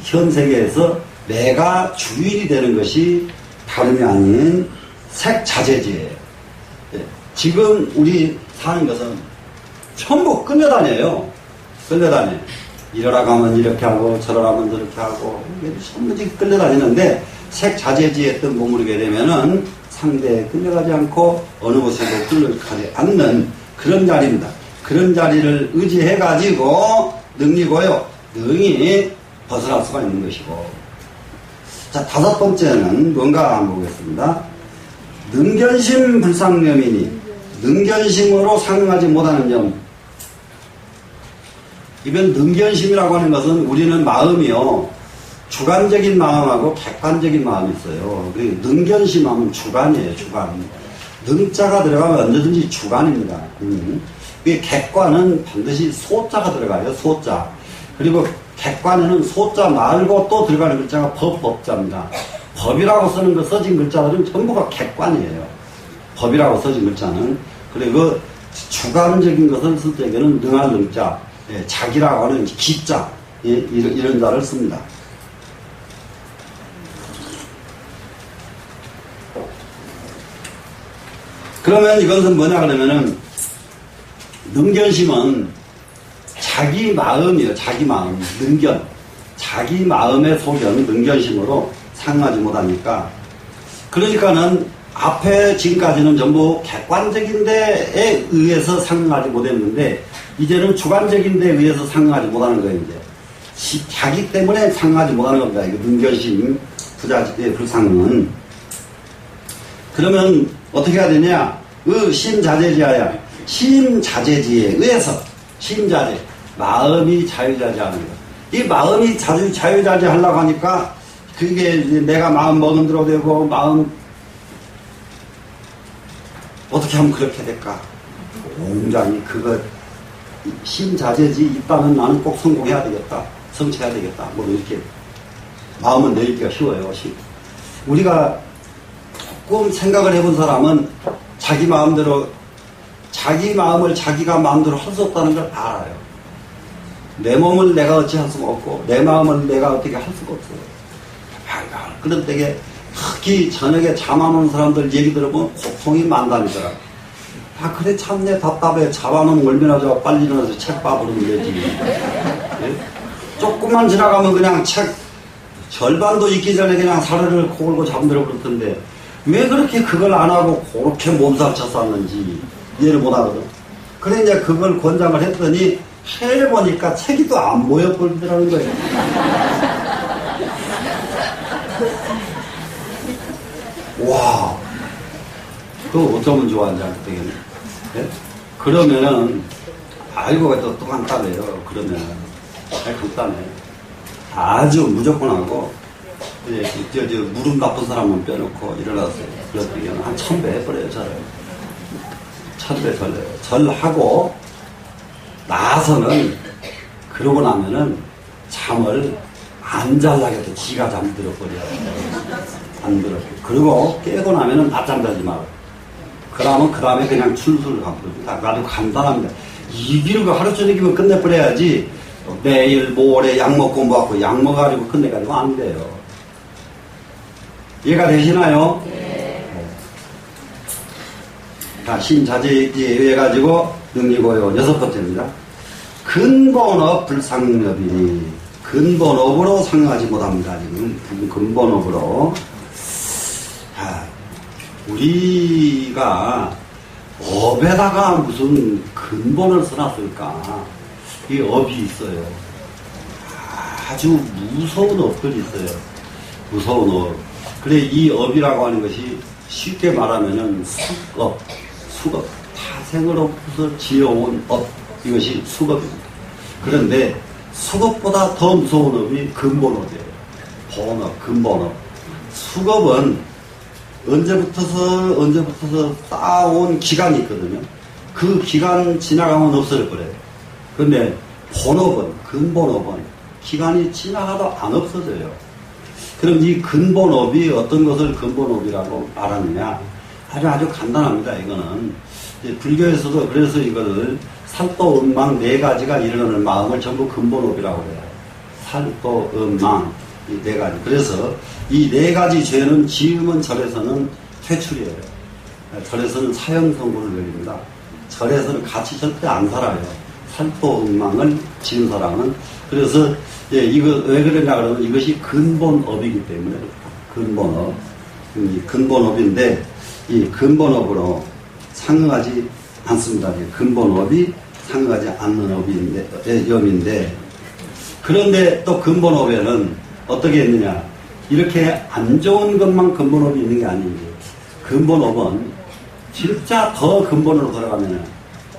현 세계에서 내가 주인이 되는 것이 다름이 아닌 색자재지예요. 지금 우리 사는 것은 전부 끌려다녀요. 끌려다녀요. 이러라고 하면 이렇게 하고 저러라고 하면 저렇게 하고 전부 끌려다니는데 색자재지에 머무르게 되면은 상대에 끌려가지 않고 어느 곳에도 끌려가지 않는 그런 자리입니다. 그런 자리를 의지해가지고 능리고요. 능히 벗어날 수가 있는 것이고. 자, 다섯 번째는 뭔가 한번 보겠습니다. 능견심 불상념이니 능견심으로 상응하지 못하는 점. 이번 능견심이라고 하는 것은 우리는 마음이요. 주관적인 마음하고 객관적인 마음이 있어요. 능견심 하면 주관이에요. 주관. 능자가 들어가면 언제든지 주관입니다. 객관은 반드시 소자가 들어가요. 소자. 그리고 객관에는 소자 말고 또 들어가는 글자가 법자입니다. 법이라고 쓰는 거 써진 글자들은 전부가 객관이에요. 법이라고 써진 글자는. 그리고 주관적인 것을 쓸 때에는 능할 능자, 자기라고 하는 기자, 이런 자를 씁니다. 그러면 이것은 뭐냐 그러면은 능견심은 자기 마음이에요. 자기 마음. 능견. 자기 마음의 소견, 능견심으로 상응하지 못하니까. 그러니까는 앞에 지금까지는 전부 객관적인 데에 의해서 상응하지 못했는데 이제는 주관적인 데에 의해서 상응하지 못하는 거예요. 이제 자기 때문에 상응하지 못하는 겁니다. 이거 능견심 부자지의 불상응은. 그러면 어떻게 해야 되냐? 심자제지하야. 심자제지에 의해서 심자제. 마음이 자유자재하는 거. 이 마음이 자유자재하려고 하니까 그게 내가 마음 먹은 대로 되고 마음 어떻게 하면 그렇게 될까? 온전히 그거 심자제지 있다면 나는 꼭 성공해야 되겠다. 성취해야 되겠다. 뭐 이렇게 마음은 내기가 쉬워요. 우리가 조금 생각을 해본 사람은 자기 마음대로 자기 마음을 자기가 마음대로 할 수 없다는 걸 알아요. 내 몸을 내가 어찌 할 수가 없고 내 마음을 내가 어떻게 할 수가 없어요. 그런 때에 특히 저녁에 잠 안 오는 사람들 얘기 들어보면 고통이 많다니더라. 그래 참내 답답해. 잠 안 오면 얼마나 좋아. 빨리 일어나서 책 봐보면 되지. 예? 조금만 지나가면 그냥 책 절반도 읽기 전에 그냥 사르르 코 골고 잠들어 버렸던데 왜 그렇게 그걸 안 하고 그렇게 몸살쳤었는지 이해를 못 하거든. 그래 이제 그걸 권장을 했더니 해보니까 책이 또 안 모여버리더라는 거예요. 와, 그거 어쩌면 좋아하는지 알 되겠네. 네? 그러면은, 아이고, 또 간단해요. 그러면은. 간단해. 아주 무조건 하고, 무릎 나쁜 사람만 빼놓고 일어났어요. 그랬더니 한 1000배 해버려요, 절을. 1000배 절해요. 절하고, 나서는, 그러고 나면은, 잠을 안 잘라겠다. 지가 잠들어 버려요. 안 들어. 그리고 깨고 나면은 낮잠 자지 마라. 그러면 그 다음에 그냥 출소를 가버립니다. 아주 간단합니다. 이 길을 하루 저녁이면 끝내버려야지. 내일 모레 약 먹고 뭐 갖고 약 먹어가지고 끝내가지고 안 돼요. 이해가 되시나요? 네. 자, 심자제에 의해 가지고 능리고요. 6번째입니다. 근본업 불상업이니 근본업으로 상응하지 못합니다. 지금 근본업으로. 우리가 업에다가 무슨 근본을 써놨을까? 이 업이 있어요. 아주 무서운 업들이 있어요. 무서운 업. 그래, 이 업이라고 하는 것이 쉽게 말하면은 수업. 타생으로부터 지어온 업. 이것이 수업입니다. 그런데 수업보다 더 무서운 업이 근본업이에요. 본업, 근본업. 수업은 언제부터서 쌓아온 기간이 있거든요. 그 기간 지나가면 없어질 거예요. 근데 본업은, 근본업은 기간이 지나가도 안 없어져요. 그럼 이 근본업이 어떤 것을 근본업이라고 말하느냐? 아주 간단합니다. 이거는. 불교에서도 그래서 이거를 살도, 음망 4가지가 이르는 마음을 전부 근본업이라고 해요. 살도, 음망 이 4가지. 그래서 이 4가지 죄는 지으면 절에서는 퇴출이에요. 절에서는 사형선고를 내립니다. 절에서는 같이 절대 안 살아요. 살도, 음망을 지은 사람은. 그래서 이거 왜 그러냐 그러면 이것이 근본업이기 때문에 근본업. 근본업인데 이 근본업으로 상응하지 않습니다. 근본업이 상응하지 않는 업인데 그런데 또 근본업에는 어떻게 했느냐? 이렇게 안 좋은 것만 근본업이 있는 게 아니지. 근본업은 진짜 더 근본으로 들어가면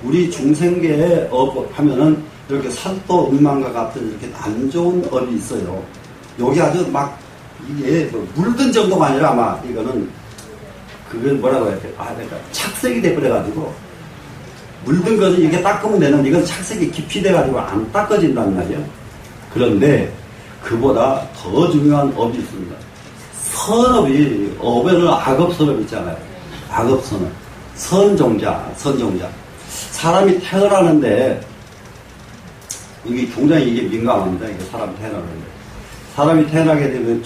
우리 중생계의 업 하면은 이렇게 살도, 음망과 같은 이렇게 안 좋은 업이 있어요. 여기 아주 막 이게 물든 정도가 아니라 아마 이거는 그걸 뭐라고 해야 돼? 그러니까 착색이 돼버려가지고 물든 것은 이렇게 닦으면 되는데 이건 착색이 깊이 돼가지고 안 닦아진단 말이에요. 그런데 그보다 더 중요한 업이 있습니다. 선업이, 업에는 악업선업 있잖아요. 악업선업. 선종자. 사람이 태어나는데 이게 굉장히 이게 민감합니다. 이게 사람이 태어나는데. 사람이 태어나게 되면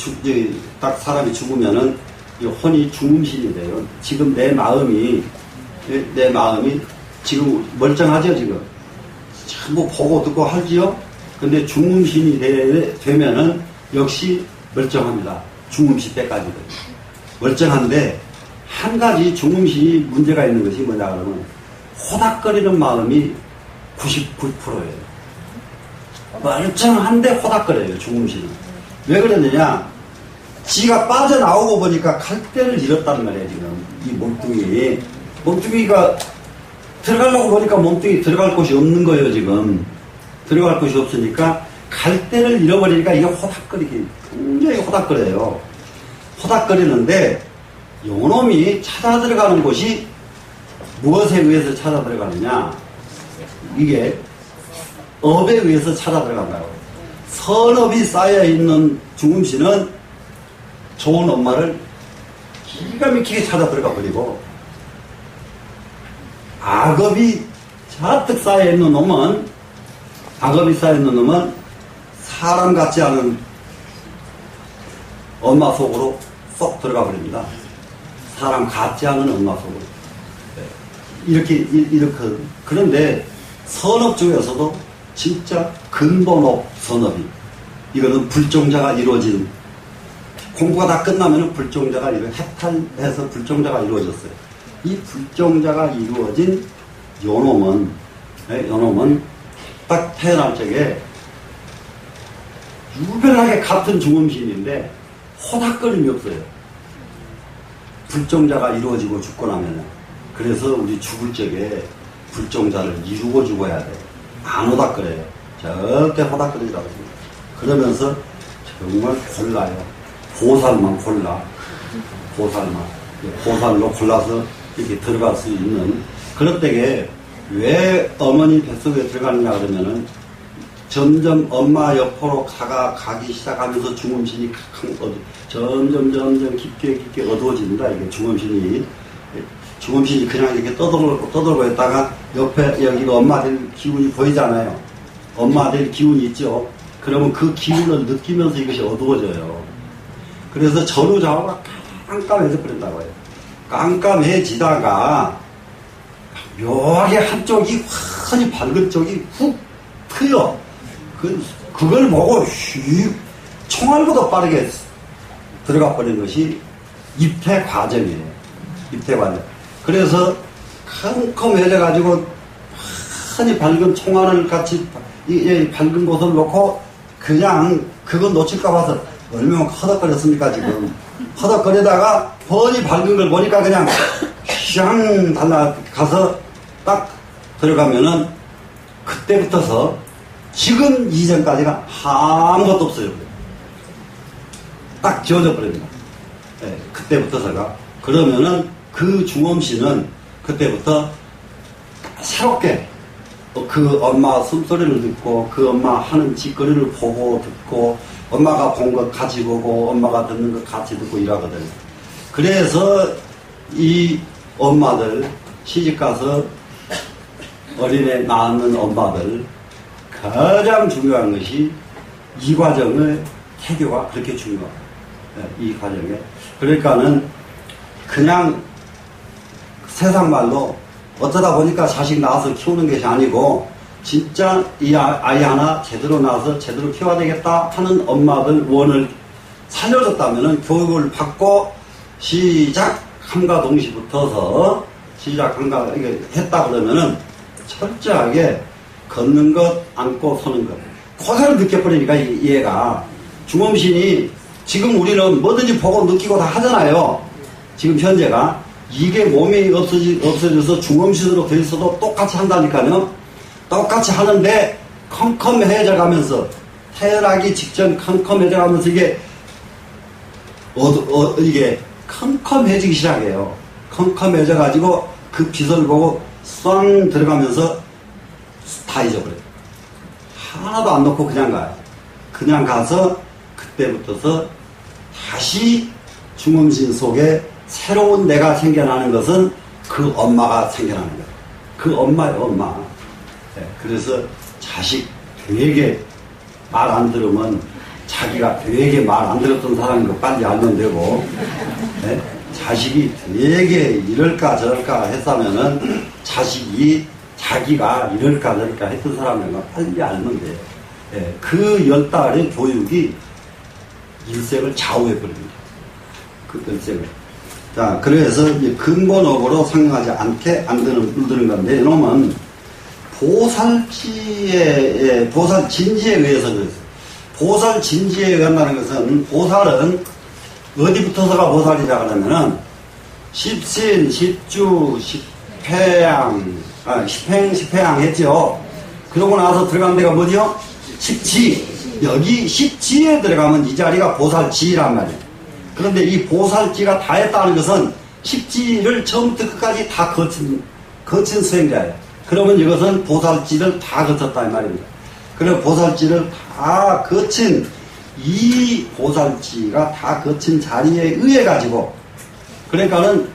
딱 사람이 죽으면은 이 혼이 중음신이 돼요. 지금 내 마음이 지금 멀쩡하죠, 지금. 전부 보고 듣고 하지요? 근데 중음신이 되면은 역시 멀쩡합니다. 중음신 때까지도. 멀쩡한데, 한 가지 중음신이 문제가 있는 것이 뭐냐 그러면, 호닥거리는 마음이 99%예요. 멀쩡한데 호닥거려요, 중음신은. 왜 그러느냐? 지가 빠져나오고 보니까 갈대를 잃었단 말이에요, 지금. 이 몸뚱이가 들어가려고 보니까 몸뚱이 들어갈 곳이 없는 거예요, 지금. 들어갈 곳이 없으니까 갈대를 잃어버리니까 이게 굉장히 호닥거려요. 호닥거리는데 요놈이 찾아 들어가는 곳이 무엇에 의해서 찾아 들어가느냐? 이게 업에 의해서 찾아 들어간다고. 선업이 쌓여있는 중음신은 좋은 엄마를 기가 막히게 찾아 들어가 버리고, 악업이 잔뜩 쌓여있는 놈은 사람 같지 않은 엄마 속으로 쏙 들어가 버립니다. 사람 같지 않은 엄마 속으로. 이렇게. 그런데 선업 중에서도 진짜 근본업 선업이, 이거는 불종자가 이루어진, 공부가 다 끝나면 불종자가 해탈해서 불종자가 이루어졌어요. 이 불종자가 이루어진 요놈은 딱 태어날 적에 유별나게 같은 중음신인데 호닥거림이 없어요. 불종자가 이루어지고 죽고 나면은. 그래서 우리 죽을 적에 불종자를 이루고 죽어야 돼요. 안 호닥거려요. 절대 호닥거리지 않습니다. 그러면서 정말 골라요. 보살만 골라. 보살로 골라서 이렇게 들어갈 수 있는 그런 때에 왜 어머니 뱃속에 들어가느냐 그러면은 점점 엄마 옆으로 가기 시작하면서 중음신이 점점 깊게 어두워진다. 이게 중음신이 그냥 이렇게 떠들고 있다가 옆에 여기가 엄마들 기운이 보이잖아요. 엄마들 기운이 있죠. 그러면 그 기운을 느끼면서 이것이 어두워져요. 그래서 전후좌우가 깜깜해져 버린다고 해요. 깜깜해지다가 묘하게 한쪽이 환히 밝은 쪽이 훅 트여. 그걸 보고 총알보다 빠르게 들어가 버린 것이 입퇴 과정이에요. 입퇴 과정. 그래서 컴컴해져가지고 환히 밝은 총알을 같이 밝은 곳을 놓고 그냥 그거 놓칠까 봐서 얼마나 허덕거렸습니까 지금. 허덕거리다가 뻔히 밝은 걸 보니까 그냥 샹 달라가서 딱 들어가면은 그때부터서 지금 이전까지가 아무것도 없어요. 딱 지워져 버립니다. 네, 그때부터서가. 그러면은 그 중음신은 그때부터 새롭게 그 엄마 숨소리를 듣고 그 엄마 하는 짓거리를 보고 듣고 엄마가 본 것 같이 보고 엄마가 듣는 것 같이 듣고 이러거든요. 그래서 이 엄마들 시집가서 어린애 낳는 엄마들 가장 중요한 것이 이 과정의 태교가 그렇게 중요해요. 이 과정에. 그러니까는 그냥 세상 말로 어쩌다 보니까 자식 낳아서 키우는 것이 아니고 진짜 이 아이 하나 제대로 낳아서 제대로 키워야 되겠다 하는 엄마들 원을 살려줬다면은 교육을 받고 시작함과 동시 붙어서 시작함과 이게 했다 그러면은 철저하게 걷는 것, 앉고 서는 것. 그대로 느껴버리니까 얘가 중음신이 지금 우리는 뭐든지 보고 느끼고 다 하잖아요. 지금 현재가 이게 몸이 없어져서 중음신으로 돼 있어도 똑같이 한다니까요. 똑같이 하는데 컴컴해져 가면서 태어나기 직전 컴컴해져 가면서 이게 이게 컴컴해지기 시작해요. 컴컴해져 가지고 그 빛을 보고 쌍 들어가면서 다 잊어버려요. 하나도 안 놓고 그냥 가요. 그냥 가서 그때부터서 다시 중음신 속에 새로운 내가 생겨나는 것은 그 엄마가 생겨나는 거예요. 그 엄마예요, 엄마. 네, 그래서 자식 되게 말 안 들으면 자기가 되게 말 안 들었던 사람인 거 빨리 알면 되고, 네? 자식이 되게 이럴까 저럴까 했다면은 자식이 자기가 이럴까 저럴까 했던 사람인 거 빨리 알면 돼요. 네? 그 10달의 교육이 일생을 좌우해버립니다. 그 일생을. 자, 그래서 이제 근본업으로 상응하지 않게 안 드는 건데, 이놈은 보살진지에 의해서 그랬어요. 보살진지에 의한다는 것은, 보살은 어디부터서가 보살이라 그러면은, 십신, 십주, 십행 했죠. 그러고 나서 들어간 데가 뭐죠? 십지. 여기 십지에 들어가면 이 자리가 보살지란 말이에요. 그런데 이 보살지가 다 했다는 것은 십지를 처음부터 끝까지 다 거친 수행자예요. 그러면 이것은 보살지를 다 거쳤다 이 말입니다. 그래서 보살지를 다 거친 이 보살지가 다 거친 자리에 의해 가지고, 그러니까는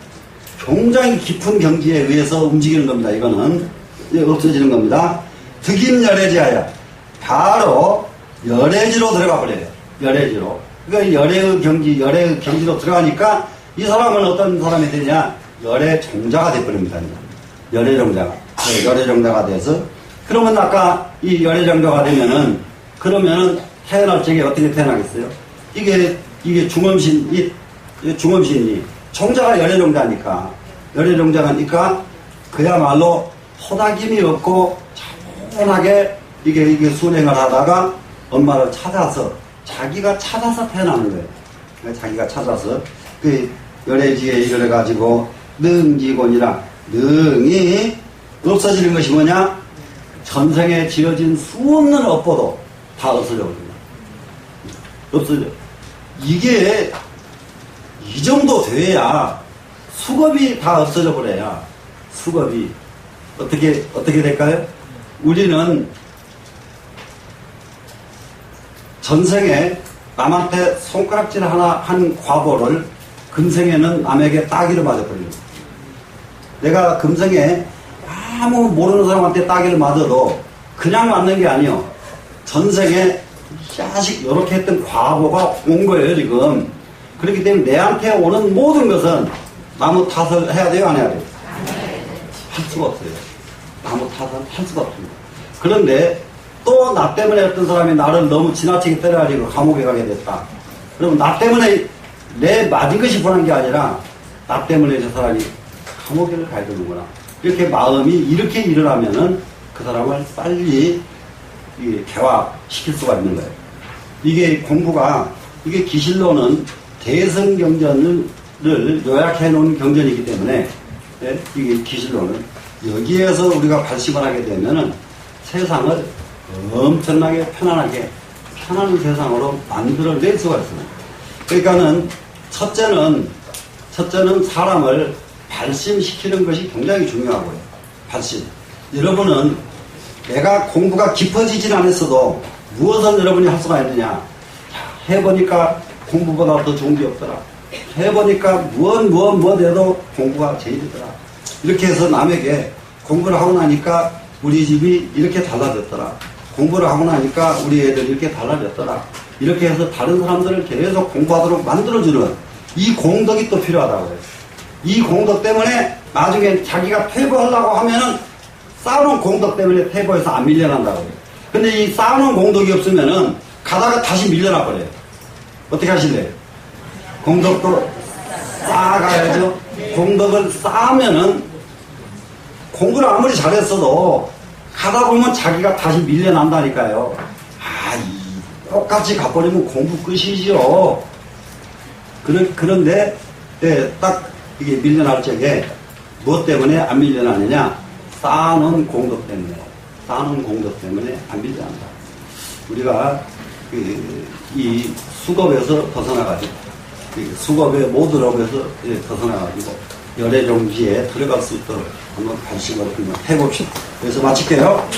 굉장히 깊은 경지에 의해서 움직이는 겁니다. 이거는 없어지는 겁니다. 득임 열애지하여 바로 열애지로 들어가 버려요. 열애지로. 그러니까 열애의 경지로 들어가니까 이 사람은 어떤 사람이 되냐? 열애종자가 돼버립니다. 열애종자가. 네, 열애종자가 돼서, 그러면 아까 이 열애종자가 되면은, 그러면은 태어날 적에 어떻게 태어나겠어요? 이게 중음신이, 종자가 열애종자니까, 그야말로 호닥임이 없고 차분하게 이게 순행을 하다가 엄마를 찾아서, 자기가 찾아서 태어나는 거예요. 자기가 찾아서 그 열애지에 이르러가지고 능지곤이라, 능이 없어지는 것이 뭐냐? 전생에 지어진 수없는 업보도 다 없어져 버립니다. 없어져. 이게 이 정도 돼야, 수겁이 다 없어져 버려야, 수겁이 어떻게 될까요? 우리는 전생에 남한테 손가락질 하나 한 과보를 금생에는 남에게 따기를 맞아버립니다. 내가 금생에 아무 모르는 사람한테 따기를 맞아도 그냥 맞는 게 아니요. 전생에 자식 요렇게 했던 과보가 온 거예요, 지금. 그렇기 때문에 내한테 오는 모든 것은 나무 탓을 해야 돼요, 안 해야 돼요? 할 수가 없어요. 나무 탓은 할 수가 없습니다. 그런데 또 나 때문에 어떤 사람이 나를 너무 지나치게 때려가지고 감옥에 가게 됐다. 그럼 나 때문에 내 맞은 것이 불안한 게 아니라 나 때문에 저 사람이 감옥에 가야 되는구나. 이렇게 마음이 이렇게 일어나면은 그 사람을 빨리 개화시킬 수가 있는 거예요. 이게 공부가, 이게 기실로는 대성경전을 요약해 놓은 경전이기 때문에, 네? 이게 기실로는 여기에서 우리가 발심을 하게 되면은 세상을 엄청나게 편안한 세상으로 만들어낼 수가 있습니다. 그러니까는 첫째는 사람을 발심시키는 것이 굉장히 중요하고요. 발심. 여러분은 내가 공부가 깊어지진 않았어도 무엇을 여러분이 할 수가 있느냐? 해보니까 공부보다 더 좋은 게 없더라. 해보니까 무엇 해도 공부가 제일이더라. 이렇게 해서 남에게 공부를 하고 나니까 우리 집이 이렇게 달라졌더라. 공부를 하고 나니까 우리 애들 이렇게 달라졌더라. 이렇게 해서 다른 사람들을 계속 공부하도록 만들어주는 이 공덕이 또 필요하다고 해요. 이 공덕 때문에 나중에 자기가 퇴보하려고 하면은 쌓아놓은 공덕 때문에 퇴보해서 안 밀려난다고 해요. 근데 이 쌓아놓은 공덕이 없으면은 가다가 다시 밀려나 버려요. 어떻게 하실래요? 공덕도 쌓아가야죠. 공덕을 쌓으면은 공부를 아무리 잘했어도 가다 보면 자기가 다시 밀려난다니까요. 똑같이 가버리면 공부 끝이죠. 그런데, 네, 딱 이게 밀려날 적에 무엇 때문에 안 밀려나느냐? 쌓아놓은 공덕 때문에 안 밀려난다. 우리가 이 수겁에서 벗어나가지고, 수겁의 모드업에서 벗어나가지고, 열애종지에 들어갈 수 있도록 한번 관심을 해봅시다. 그래서 마칠게요.